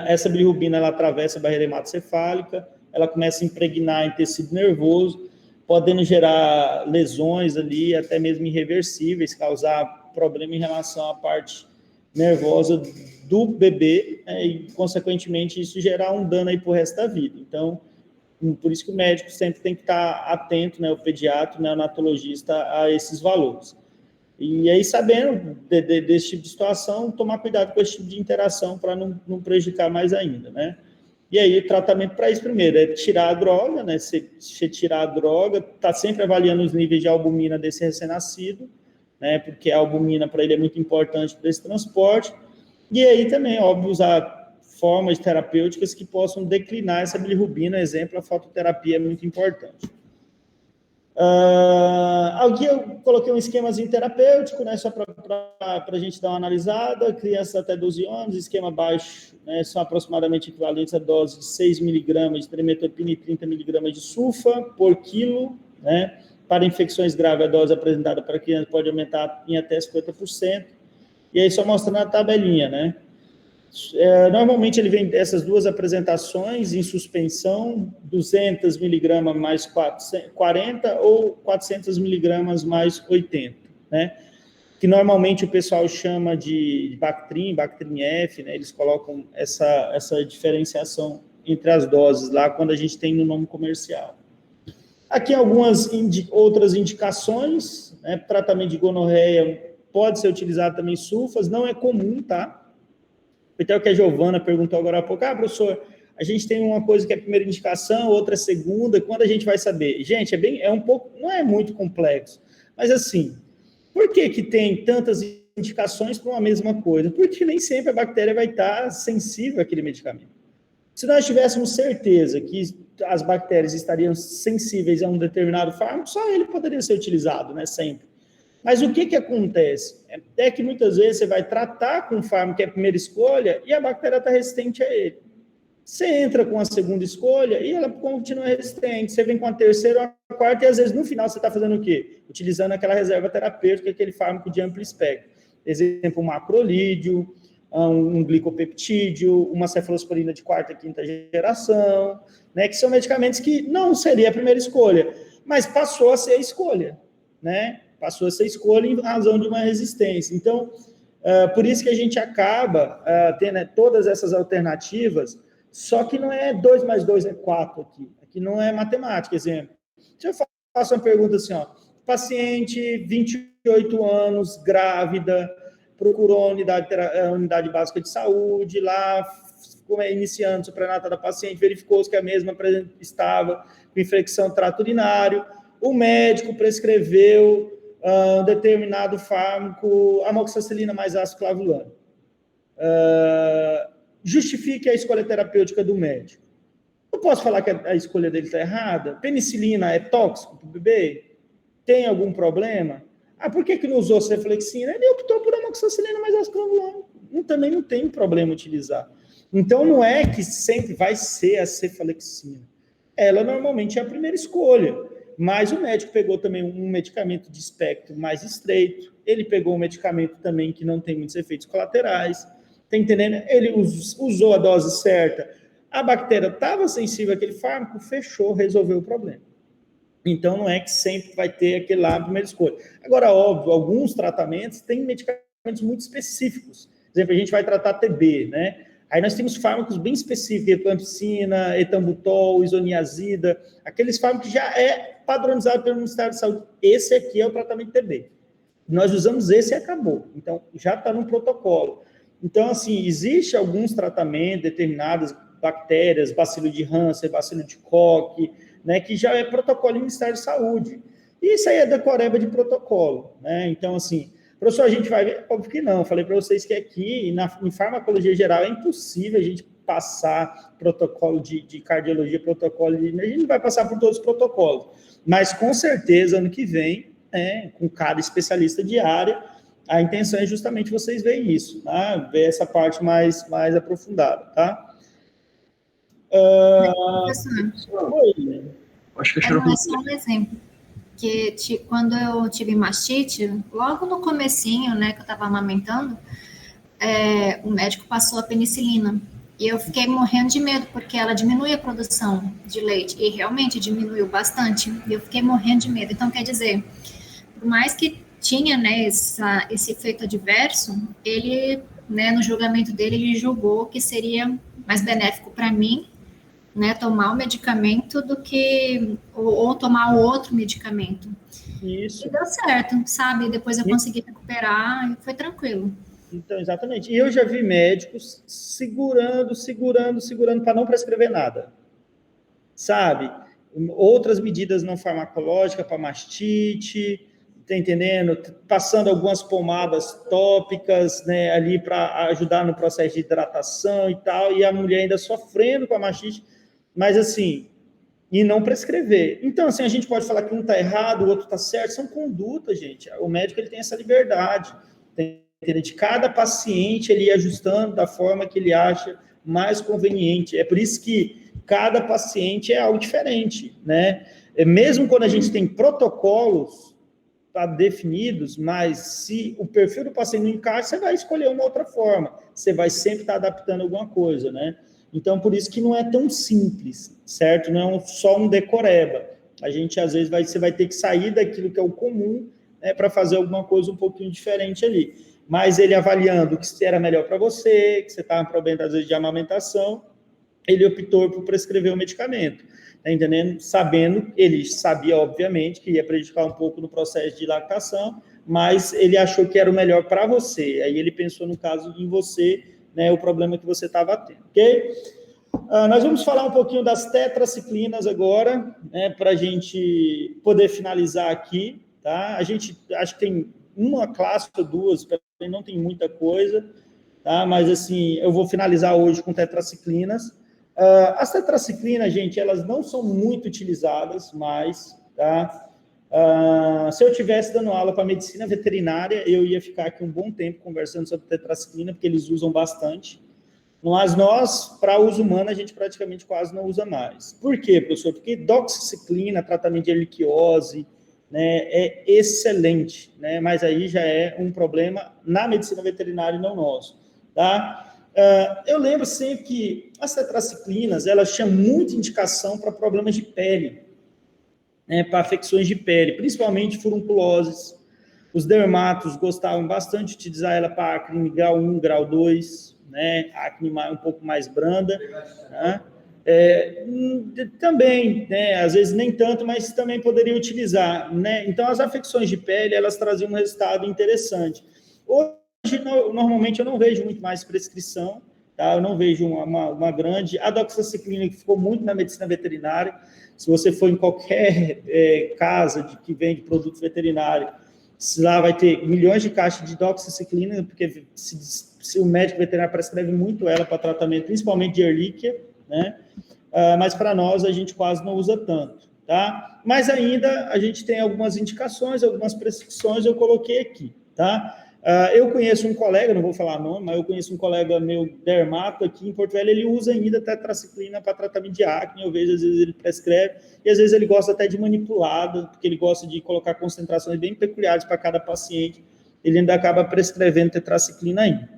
Essa bilirrubina ela atravessa a barreira hematocefálica, ela começa a impregnar em tecido nervoso, podendo gerar lesões ali, até mesmo irreversíveis, causar problema em relação à parte nervosa do bebê, e, consequentemente, isso gerar um dano aí para o resto da vida. Então, por isso que o médico sempre tem que estar atento, né, o pediatra, o neonatologista, a esses valores. E aí, sabendo desse tipo de situação, tomar cuidado com esse tipo de interação para não prejudicar mais ainda, né? E aí, o tratamento para isso, primeiro, é tirar a droga, né? Você tirar a droga, tá sempre avaliando os níveis de albumina desse recém-nascido, né, porque a albumina para ele é muito importante para esse transporte, e aí também, óbvio, usar formas terapêuticas que possam declinar essa bilirrubina, exemplo, a fototerapia é muito importante. Aqui eu coloquei um esquemazinho terapêutico, né, só para a gente dar uma analisada. Crianças até 12 anos, esquema baixo, né, são aproximadamente equivalentes a dose de 6 miligramas de trimetopina e 30 miligramas de sulfa por quilo, né. Para infecções graves, a dose apresentada para criança pode aumentar em até 50%. E aí só mostrando a tabelinha, né. Normalmente ele vem dessas duas apresentações em suspensão, 200 miligramas mais 40 ou 400 miligramas mais 80, né? Que normalmente o pessoal chama de Bactrim F, né? Eles colocam essa diferenciação entre as doses lá quando a gente tem no nome comercial. Aqui algumas outras indicações, né? Tratamento de gonorreia pode ser utilizado também sulfas, não é comum, tá? Até o que a Giovana perguntou agora há pouco, professor, a gente tem uma coisa que é a primeira indicação, outra é a segunda, quando a gente vai saber? Gente, não é muito complexo, mas assim, por que tem tantas indicações para uma mesma coisa? Porque nem sempre a bactéria vai estar sensível àquele medicamento. Se nós tivéssemos certeza que as bactérias estariam sensíveis a um determinado fármaco, só ele poderia ser utilizado, né, sempre. Mas o que acontece? É que muitas vezes você vai tratar com um fármaco que é a primeira escolha e a bactéria está resistente a ele. Você entra com a segunda escolha e ela continua resistente. Você vem com a terceira ou a quarta e às vezes no final você está fazendo o quê? Utilizando aquela reserva terapêutica, aquele fármaco de amplo espectro. Exemplo, um macrolídeo, um glicopeptídeo, uma cefalosporina de quarta e quinta geração, né, que são medicamentos que não seria a primeira escolha, mas passou a ser a escolha, né? Passou a ser escolha em razão de uma resistência. Então, por isso que a gente acaba tendo todas essas alternativas, só que não é 2 mais 2 é 4 aqui. Aqui não é matemática, exemplo. Deixa eu fazer uma pergunta assim, ó. Paciente, 28 anos, grávida, procurou a unidade básica de saúde, lá, iniciando o pré-natal da paciente, verificou que a mesma estava com infecção do trato urinário, o médico prescreveu determinado fármaco, amoxicilina mais ácido clavulano. Justifique a escolha terapêutica do médico. Eu posso falar que a escolha dele está errada? Penicilina é tóxico para o bebê? Tem algum problema? Por que não usou cefalexina? Ele optou por amoxicilina mais ácido clavulano. Também não tem problema utilizar. Então, não é que sempre vai ser a cefalexina. Ela normalmente é a primeira escolha. Mas o médico pegou também um medicamento de espectro mais estreito, ele pegou um medicamento também que não tem muitos efeitos colaterais, tá entendendo? Ele usou a dose certa, a bactéria estava sensível àquele fármaco, fechou, resolveu o problema. Então, não é que sempre vai ter aquele lá a primeira escolha. Agora, óbvio, alguns tratamentos têm medicamentos muito específicos. Por exemplo, a gente vai tratar TB, né? Aí nós temos fármacos bem específicos, epampicina, etambutol, isoniazida, aqueles fármacos que já é padronizado pelo Ministério da Saúde. Esse aqui é o tratamento TB. Nós usamos esse e acabou. Então, já está no protocolo. Então, assim, existe alguns tratamentos, determinadas bactérias, bacilo de Hansen, bacilo de Koch, né, que já é protocolo do Ministério da Saúde. E isso aí é decoreba de protocolo, né? Então, assim, professor, a gente vai ver? Óbvio que não. Eu falei para vocês que aqui, em farmacologia geral, é impossível a gente passar protocolo de cardiologia, protocolo de... A gente não vai passar por todos os protocolos. Mas, com certeza, ano que vem, com cada especialista de área, a intenção é justamente vocês verem isso, tá? Ver essa parte mais aprofundada, tá? Acho que é só um exemplo. Que quando eu tive mastite, logo no comecinho, né, que eu estava amamentando, o médico passou a penicilina. E eu fiquei morrendo de medo, porque ela diminui a produção de leite. E realmente diminuiu bastante. E eu fiquei morrendo de medo. Então, quer dizer, por mais que tinha, né, esse efeito adverso, ele, né, no julgamento dele, ele julgou que seria mais benéfico para mim, né, tomar o medicamento do que ou tomar o outro medicamento. Isso. E deu certo, sabe? Depois eu consegui recuperar e foi tranquilo. Então, exatamente. E eu já vi médicos segurando para não prescrever nada. Sabe? Outras medidas não farmacológicas para mastite, tá entendendo? Passando algumas pomadas tópicas, né, ali para ajudar no processo de hidratação e tal, e a mulher ainda sofrendo com a mastite, mas assim, e não prescrever. Então, assim, a gente pode falar que um está errado, o outro está certo, são condutas, gente. O médico, ele tem essa liberdade, de cada paciente ele ir ajustando da forma que ele acha mais conveniente. É por isso que cada paciente é algo diferente, né? Mesmo quando a gente tem protocolos definidos, mas se o perfil do paciente não encaixa, você vai escolher uma outra forma. Você vai sempre estar adaptando alguma coisa, né? Então, por isso que não é tão simples, certo? Não é só um decoreba. A gente, às vezes, você vai ter que sair daquilo que é o comum, né, para fazer alguma coisa um pouquinho diferente ali. Mas ele avaliando o que era melhor para você, que você estava com problema, às vezes, de amamentação, ele optou por prescrever o medicamento, tá entendendo? Sabendo, ele sabia, obviamente, que ia prejudicar um pouco no processo de lactação, mas ele achou que era o melhor para você. Aí ele pensou, no caso, em você, né, o problema que você estava tendo, ok? Nós vamos falar um pouquinho das tetraciclinas agora, né, para a gente poder finalizar aqui, tá? A gente, acho que tem uma classe ou duas, não tem muita coisa, tá? Mas, assim, eu vou finalizar hoje com tetraciclinas. As tetraciclinas, gente, elas não são muito utilizadas mais, tá? Se eu estivesse dando aula para medicina veterinária, eu ia ficar aqui um bom tempo conversando sobre tetraciclina, porque eles usam bastante. Mas nós, para uso humano, a gente praticamente quase não usa mais. Por quê, professor? Porque doxiciclina, tratamento de erliquiose, né, é excelente, né? Mas aí já é um problema na medicina veterinária e não nosso, tá? Eu lembro sempre que as tetraciclinas, elas tinham muita indicação para problemas de pele, né, para afecções de pele, principalmente furunculoses. Os dermatos gostavam bastante de utilizar ela para acne grau 1, grau 2, né, acne um pouco mais branda, né? Também, né, às vezes nem tanto, mas também poderia utilizar, né? Então, as afecções de pele, elas traziam um resultado interessante. Hoje, normalmente, eu não vejo muito mais prescrição, tá? Eu não vejo uma grande... A doxiciclina, que ficou muito na medicina veterinária, se você for em qualquer casa que vende produto veterinário, lá vai ter milhões de caixas de doxiciclina, porque se o médico veterinário prescreve muito ela para tratamento, principalmente de erlíquia, né? Mas para nós a gente quase não usa tanto, tá? Mas ainda a gente tem algumas indicações, algumas prescrições, eu coloquei aqui, tá? Eu conheço um colega, não vou falar nome, mas eu conheço um colega meu dermato aqui em Porto Velho, ele usa ainda tetraciclina para tratamento de acne, eu vejo às vezes ele prescreve, e às vezes ele gosta até de manipulado, porque ele gosta de colocar concentrações bem peculiares para cada paciente, ele ainda acaba prescrevendo tetraciclina ainda.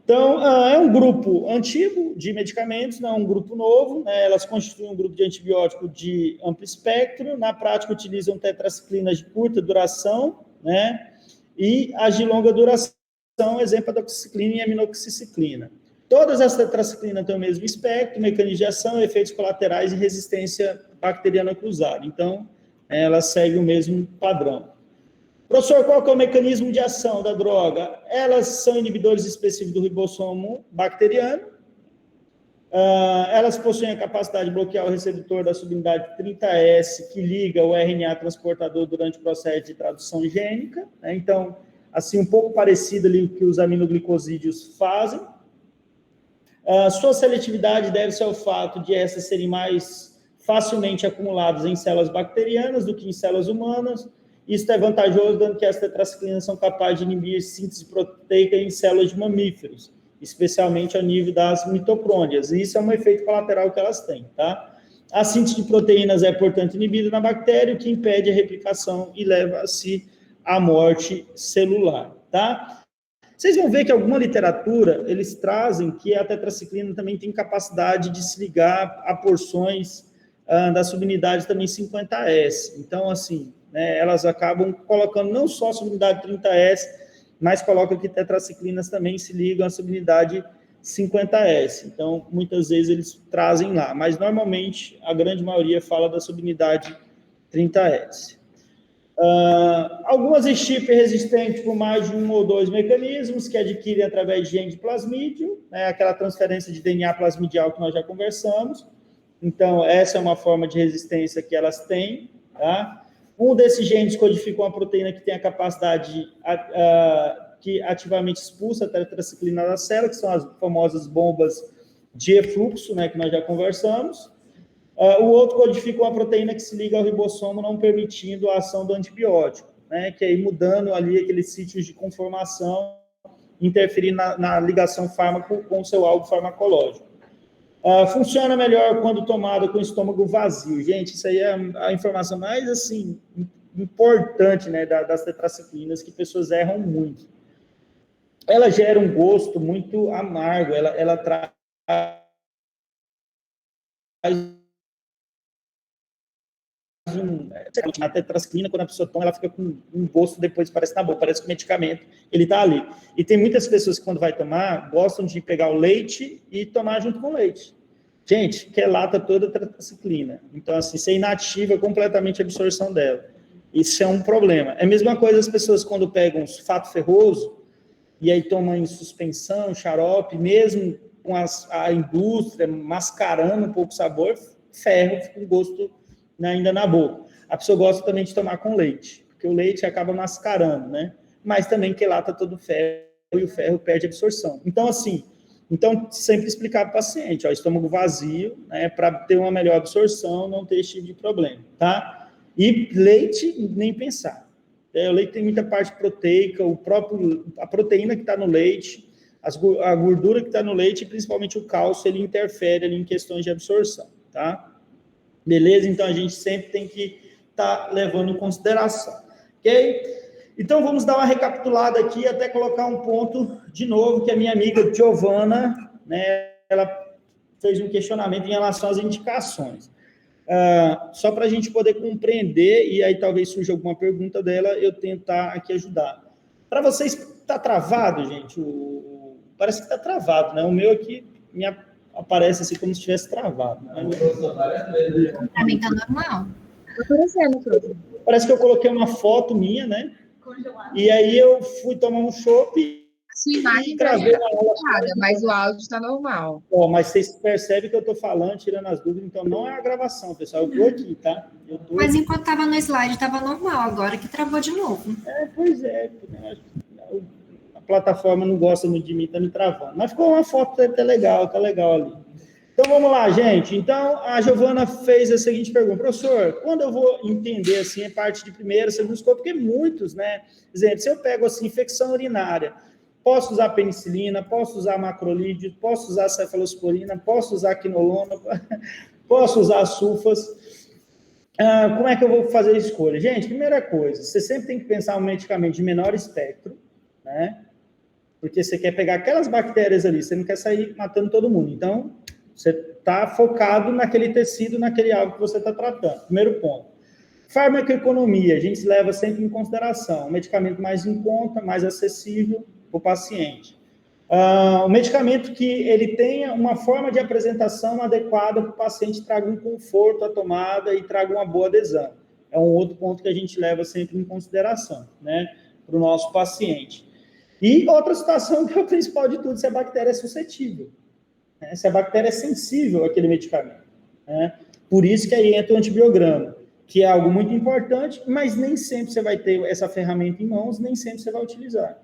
Então, é um grupo antigo de medicamentos, não é um grupo novo, né? Elas constituem um grupo de antibiótico de amplo espectro, na prática utilizam tetraciclinas de curta duração, né? E as de longa duração, exemplo, a doxiciclina e a aminoxiciclina. Todas as tetraciclinas têm o mesmo espectro, mecanismo de ação, efeitos colaterais e resistência bacteriana cruzada. Então, elas seguem o mesmo padrão. Professor, qual que é o mecanismo de ação da droga? Elas são inibidores específicos do ribossomo bacteriano. Elas possuem a capacidade de bloquear o receptor da subunidade 30S, que liga o RNA transportador durante o processo de tradução gênica, né? Então, assim, um pouco parecido ali com o que os aminoglicosídeos fazem. Sua seletividade deve-se ao fato de essas serem mais facilmente acumuladas em células bacterianas do que em células humanas. Isso é vantajoso, dando que as tetraciclinas são capazes de inibir síntese proteica em células de mamíferos, especialmente ao nível das mitocôndrias. E isso é um efeito colateral que elas têm, tá? A síntese de proteínas é, portanto, inibida na bactéria, o que impede a replicação e leva-se à morte celular, tá? Vocês vão ver que alguma literatura, eles trazem que a tetraciclina também tem capacidade de se ligar a porções da subunidade também 50S. Então, assim, né, elas acabam colocando não só a subunidade 30S, mas colocam que tetraciclinas também se ligam à subunidade 50S. Então, muitas vezes eles trazem lá, mas normalmente a grande maioria fala da subunidade 30S. Algumas STIP resistentes por mais de um ou dois mecanismos que adquirem através de gene de plasmídio, né, aquela transferência de DNA plasmidial que nós já conversamos. Então, essa é uma forma de resistência que elas têm, tá? Um desses genes codifica uma proteína que tem a capacidade que ativamente expulsa a tetraciclina da célula, que são as famosas bombas de efluxo, né, que nós já conversamos. O outro codifica uma proteína que se liga ao ribossomo, não permitindo a ação do antibiótico, né, que aí mudando ali aqueles sítios de conformação, interferindo na ligação fármaco com o seu alvo farmacológico. Funciona melhor quando tomado com o estômago vazio. Gente, isso aí é a informação mais, assim, importante, né, das tetraciclinas, que pessoas erram muito. Ela gera um gosto muito amargo, ela traz a tetraciclina, quando a pessoa toma, ela fica com um gosto depois, parece na boca, parece que o medicamento, ele tá ali. E tem muitas pessoas que, quando vai tomar, gostam de pegar o leite e tomar junto com o leite. Gente, que lata toda a tetraciclina. Então, assim, você inativa completamente a absorção dela. Isso é um problema. É a mesma coisa as pessoas, quando pegam um sulfato ferroso, e aí tomam em suspensão, xarope, mesmo com a indústria mascarando um pouco o sabor, ferro, fica um gosto ainda na boca. A pessoa gosta também de tomar com leite, porque o leite acaba mascarando, né? Mas também quelata todo o ferro e o ferro perde absorção. Então, assim, sempre explicar para o paciente, ó, estômago vazio, né, para ter uma melhor absorção, não ter esse tipo de problema, tá? E leite, nem pensar. O leite tem muita parte proteica, a proteína que está no leite, a gordura que está no leite, e principalmente o cálcio, ele interfere ali em questões de absorção, tá? Beleza? Então, a gente sempre tem que estar levando em consideração, ok? Então, vamos dar uma recapitulada aqui, até colocar um ponto de novo, que a minha amiga Giovana, né, ela fez um questionamento em relação às indicações. Só para a gente poder compreender, e aí talvez surja alguma pergunta dela, eu tentar aqui ajudar. Para vocês, está travado, gente? Parece que está travado, né? O meu aqui aparece assim como se estivesse travado. Né? Para mim está normal. Parece que eu coloquei uma foto minha, né? E aí eu fui tomar um chopp A sua imagem está errada, mas o áudio está normal. Mas vocês percebem que eu estou falando, tirando as dúvidas, então não é a gravação, pessoal. Eu estou aqui, tá? Mas enquanto estava no slide, estava normal, agora que travou de novo. Pois é. A plataforma não gosta muito de mim, está me travando. Mas ficou uma foto até legal, tá legal ali. Então, vamos lá, gente. Então, a Giovana fez a seguinte pergunta. Professor, quando eu vou entender, assim, a parte de primeiro, segundo escopo, porque muitos, né? Exemplo, se eu pego, assim, infecção urinária, posso usar penicilina, posso usar macrolídeo, posso usar cefalosporina, posso usar quinolona, posso usar sulfas. Como é que eu vou fazer a escolha? Gente, primeira coisa, você sempre tem que pensar um medicamento de menor espectro, né? Porque você quer pegar aquelas bactérias ali, você não quer sair matando todo mundo. Então, você está focado naquele tecido, naquele algo que você está tratando. Primeiro ponto. Farmacoeconomia, a gente leva sempre em consideração. Um medicamento mais em conta, mais acessível para o paciente. Um medicamento que ele tenha uma forma de apresentação adequada para o paciente, traga um conforto à tomada e traga uma boa adesão. É um outro ponto que a gente leva sempre em consideração, né, para o nosso paciente. E outra situação que é o principal de tudo, se a bactéria é suscetível. Se a bactéria é sensível àquele medicamento. Né? Por isso que aí entra o antibiograma, que é algo muito importante, mas nem sempre você vai ter essa ferramenta em mãos, nem sempre você vai utilizar.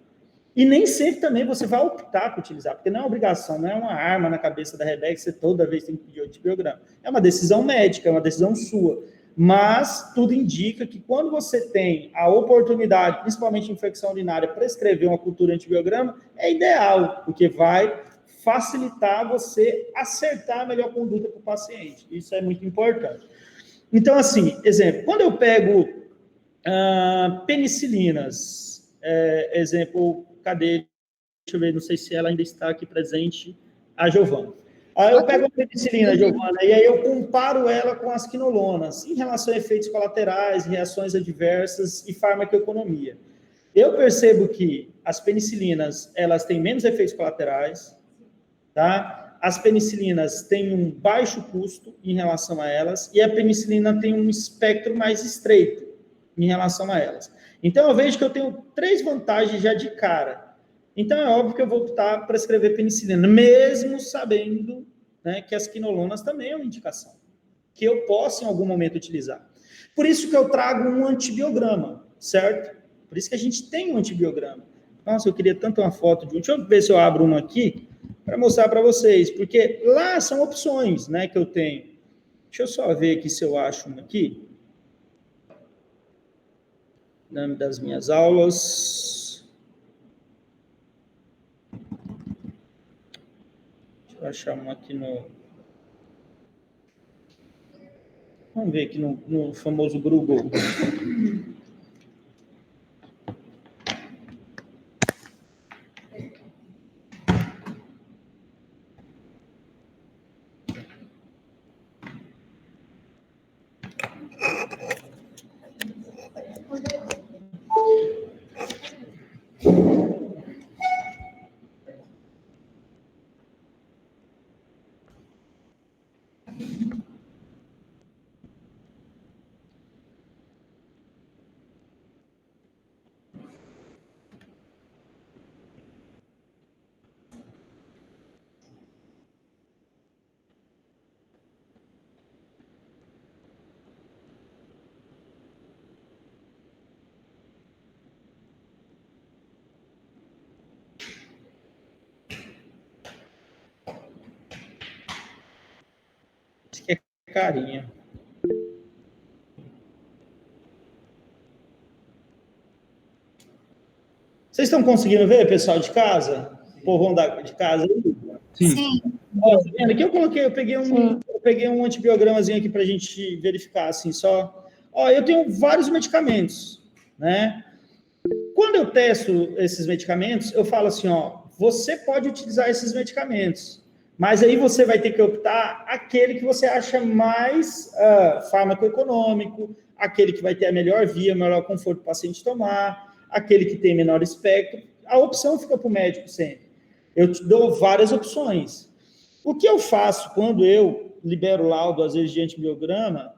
E nem sempre também você vai optar por utilizar, porque não é obrigação, não é uma arma na cabeça da Rebeca, você toda vez tem que pedir o antibiograma. É uma decisão médica, é uma decisão sua. Mas tudo indica que quando você tem a oportunidade, principalmente em infecção urinária, prescrever uma cultura antibiograma, é ideal, porque vai facilitar você acertar a melhor conduta para o paciente. Isso é muito importante. Então, assim, exemplo, quando eu pego penicilinas, exemplo, cadê? Deixa eu ver, não sei se ela ainda está aqui presente, a Giovana. Aí eu pego a penicilina, Giovana, e aí eu comparo ela com as quinolonas, em relação a efeitos colaterais, reações adversas e farmacoeconomia. Eu percebo que as penicilinas, elas têm menos efeitos colaterais, tá? As penicilinas têm um baixo custo em relação a elas, e a penicilina tem um espectro mais estreito em relação a elas. Então, eu vejo que eu tenho 3 vantagens já de cara. Então, é óbvio que eu vou optar para prescrever penicilina, mesmo sabendo, né, que as quinolonas também é uma indicação, que eu posso, em algum momento, utilizar. Por isso que eu trago um antibiograma, certo? Por isso que a gente tem um antibiograma. Nossa, eu queria tanto uma foto de um. Deixa eu ver se eu abro uma aqui para mostrar para vocês, porque lá são opções, né, que eu tenho. Deixa eu só ver aqui se eu acho uma aqui. Nome das minhas aulas. Deixa eu achar uma aqui no... Vamos ver aqui no famoso Google. Acho que é carinha. Vocês estão conseguindo ver, pessoal de casa? O povão de casa aí? Sim. Ó, tá vendo? Aqui eu peguei um antibiogramazinho aqui para a gente verificar, assim, só. Ó, eu tenho vários medicamentos, né? Quando eu testo esses medicamentos, eu falo assim, ó, você pode utilizar esses medicamentos, mas aí você vai ter que optar aquele que você acha mais farmacoeconômico, aquele que vai ter a melhor via, melhor conforto para o paciente tomar, aquele que tem menor espectro. A opção fica para o médico sempre. Eu te dou várias opções. O que eu faço quando eu libero laudo, às vezes, de antibiograma,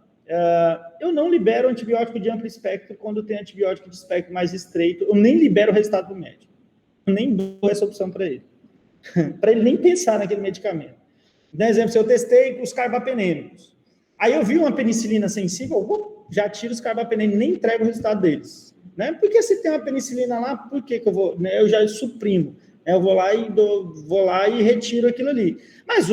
eu não libero antibiótico de amplo espectro quando tem antibiótico de espectro mais estreito, eu nem libero o resultado do médico. Eu nem dou essa opção para ele. Para ele nem pensar naquele medicamento. Por exemplo, se eu testei os carbapenêmicos, aí eu vi uma penicilina sensível, já tiro os carbapenêmicos, nem entrego o resultado deles. Né? Porque se tem uma penicilina lá, por que eu vou? Né? Eu já suprimo. Eu vou lá e retiro aquilo ali. Mas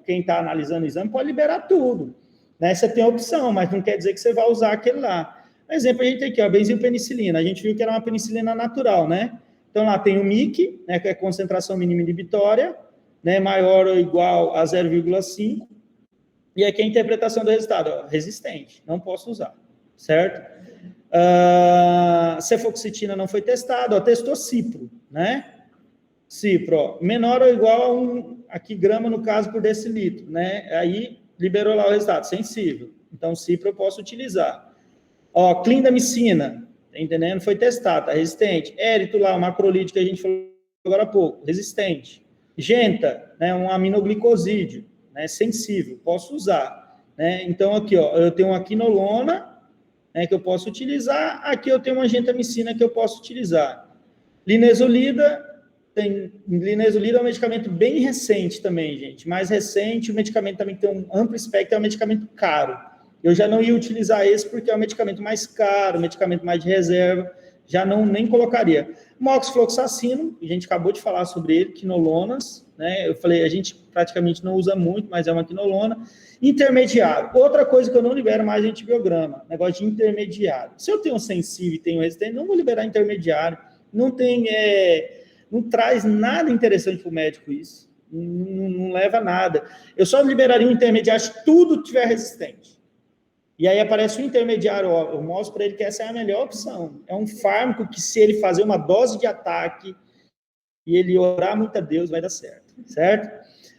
quem está analisando o exame pode liberar tudo. Né? Você tem a opção, mas não quer dizer que você vai usar aquele lá. Por exemplo, a gente tem aqui, ó, benzilpenicilina. A gente viu que era uma penicilina natural, né? Então, lá tem o MIC, né, que é a concentração mínima inibitória, né, maior ou igual a 0,5. E aqui a interpretação do resultado, ó, resistente, não posso usar, certo? Cefoxitina não foi testado, ó, testou cipro, né? Cipro, ó, menor ou igual a 1 aqui, grama, no caso, por decilitro, né? Aí, liberou lá o resultado, sensível. Então, cipro eu posso utilizar. Ó, clindamicina, tá entendendo? Foi testado, tá resistente. Érito lá, o macrolídeo que a gente falou agora há pouco, resistente. Genta, né, um aminoglicosídeo, né, sensível, posso usar. Né? Então, aqui, ó, eu tenho uma quinolona, né, que eu posso utilizar. Aqui eu tenho uma gentamicina que eu posso utilizar. Linezolida é um medicamento bem recente também, gente. Mais recente, o medicamento também tem um amplo espectro, é um medicamento caro. Eu já não ia utilizar esse porque é um medicamento mais caro, um medicamento mais de reserva, já nem colocaria. Moxifloxacino, a gente acabou de falar sobre ele, quinolonas, né? Eu falei, a gente praticamente não usa muito, mas é uma quinolona. Intermediário. Outra coisa que eu não libero mais é antibiograma, negócio de intermediário. Se eu tenho sensível e tenho resistente, não vou liberar intermediário. Não traz nada interessante para o médico isso. Não leva a nada. Eu só liberaria um intermediário se tudo tiver resistente. E aí aparece o intermediário, ó, eu mostro para ele que essa é a melhor opção. É um fármaco que, se ele fazer uma dose de ataque e ele orar muito a Deus, vai dar certo, certo?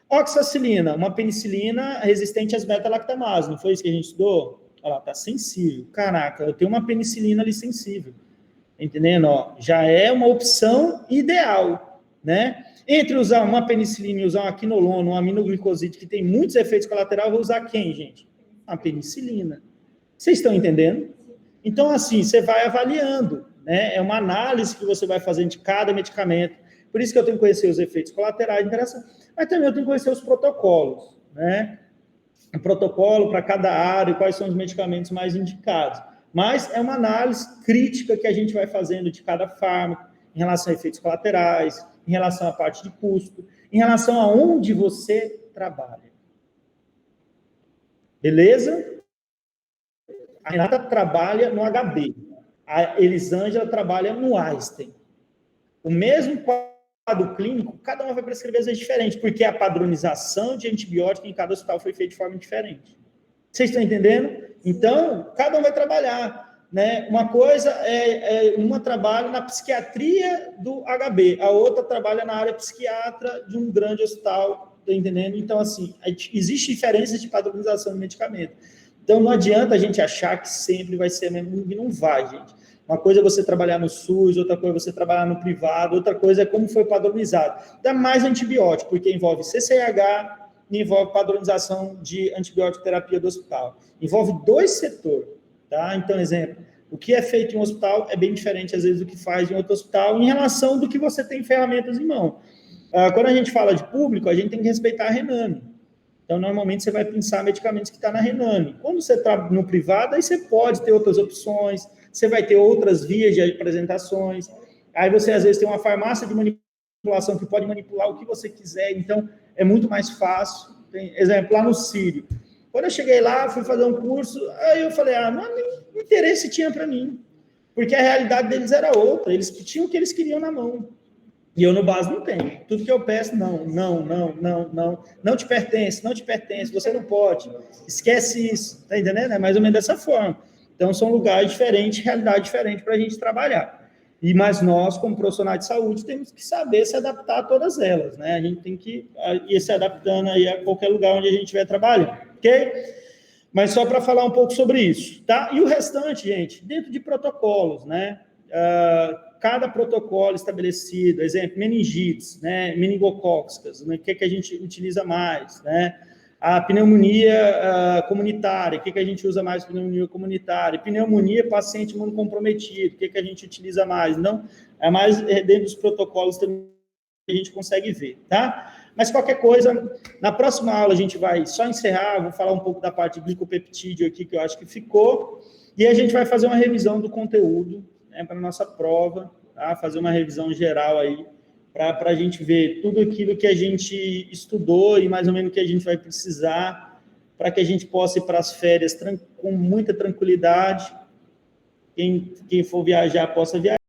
Oxacilina, uma penicilina resistente às beta-lactamases, não foi isso que a gente estudou? Olha lá, tá sensível. Caraca, eu tenho uma penicilina ali sensível. Entendendo? Ó, já é uma opção ideal, né? Entre usar uma penicilina e usar uma quinolona, um aminoglicosídeo, que tem muitos efeitos colaterais, eu vou usar quem, gente? A penicilina. Vocês estão entendendo? Então, assim, você vai avaliando, né? É uma análise que você vai fazendo de cada medicamento. Por isso que eu tenho que conhecer os efeitos colaterais, interessante. Mas também eu tenho que conhecer os protocolos, né? um protocolo para cada área, quais são os medicamentos mais indicados. Mas é uma análise crítica que a gente vai fazendo de cada fármaco, em relação a efeitos colaterais, em relação à parte de custo, em relação a onde você trabalha. Beleza? A Renata trabalha no HB. A Elisângela trabalha no Einstein. O mesmo quadro clínico, cada uma vai prescrever às vezes diferente, porque a padronização de antibiótico em cada hospital foi feita de forma diferente. Vocês estão entendendo? Então, cada um vai trabalhar, né? Uma coisa uma trabalha na psiquiatria do HB, a outra trabalha na área psiquiatra de um grande hospital, tá entendendo? Então, assim, existe diferenças de padronização de medicamento. Então, não adianta a gente achar que sempre vai ser mesmo, e não vai, gente. Uma coisa é você trabalhar no SUS, outra coisa é você trabalhar no privado, outra coisa é como foi padronizado. Dá mais antibiótico, porque envolve CCH e envolve padronização de antibiótico terapia do hospital. Envolve 2 setores, tá? Então, exemplo, o que é feito em um hospital é bem diferente, às vezes, do que faz em outro hospital, em relação do que você tem ferramentas em mão. Quando a gente fala de público, a gente tem que respeitar a Rename. Então, normalmente, você vai pensar medicamentos que estão na Rename. Quando você está no privado, aí você pode ter outras opções, você vai ter outras vias de apresentações, aí você, às vezes, tem uma farmácia de manipulação que pode manipular o que você quiser, então, é muito mais fácil. Tem, exemplo, lá no Sírio. Quando eu cheguei lá, fui fazer um curso, aí eu falei, não, nem interesse tinha para mim, porque a realidade deles era outra, eles tinham o que eles queriam na mão. E eu, no base, não tenho. Tudo que eu peço, não te pertence, você não pode, esquece isso, tá entendendo? É mais ou menos dessa forma. Então, são lugares diferentes, realidade diferente para a gente trabalhar. Mas nós, como profissionais de saúde, temos que saber se adaptar a todas elas, né? A gente tem que ir se adaptando aí a qualquer lugar onde a gente estiver trabalhando, ok? Mas só para falar um pouco sobre isso, tá? E o restante, gente, dentro de protocolos, né? Cada protocolo estabelecido, exemplo, meningites, né, meningocócicas, né, o que a gente utiliza mais, né, a pneumonia comunitária, o que a gente usa mais pneumonia comunitária, pneumonia paciente imunocomprometido, o que a gente utiliza mais, não, é mais dentro dos protocolos também que a gente consegue ver, tá? Mas qualquer coisa, na próxima aula a gente vai só encerrar, vou falar um pouco da parte de glicopeptídeo aqui, que eu acho que ficou, e a gente vai fazer uma revisão do conteúdo, para a nossa prova, tá? Fazer uma revisão geral aí, para a gente ver tudo aquilo que a gente estudou e mais ou menos o que a gente vai precisar, para que a gente possa ir para as férias com muita tranquilidade, quem for viajar possa viajar.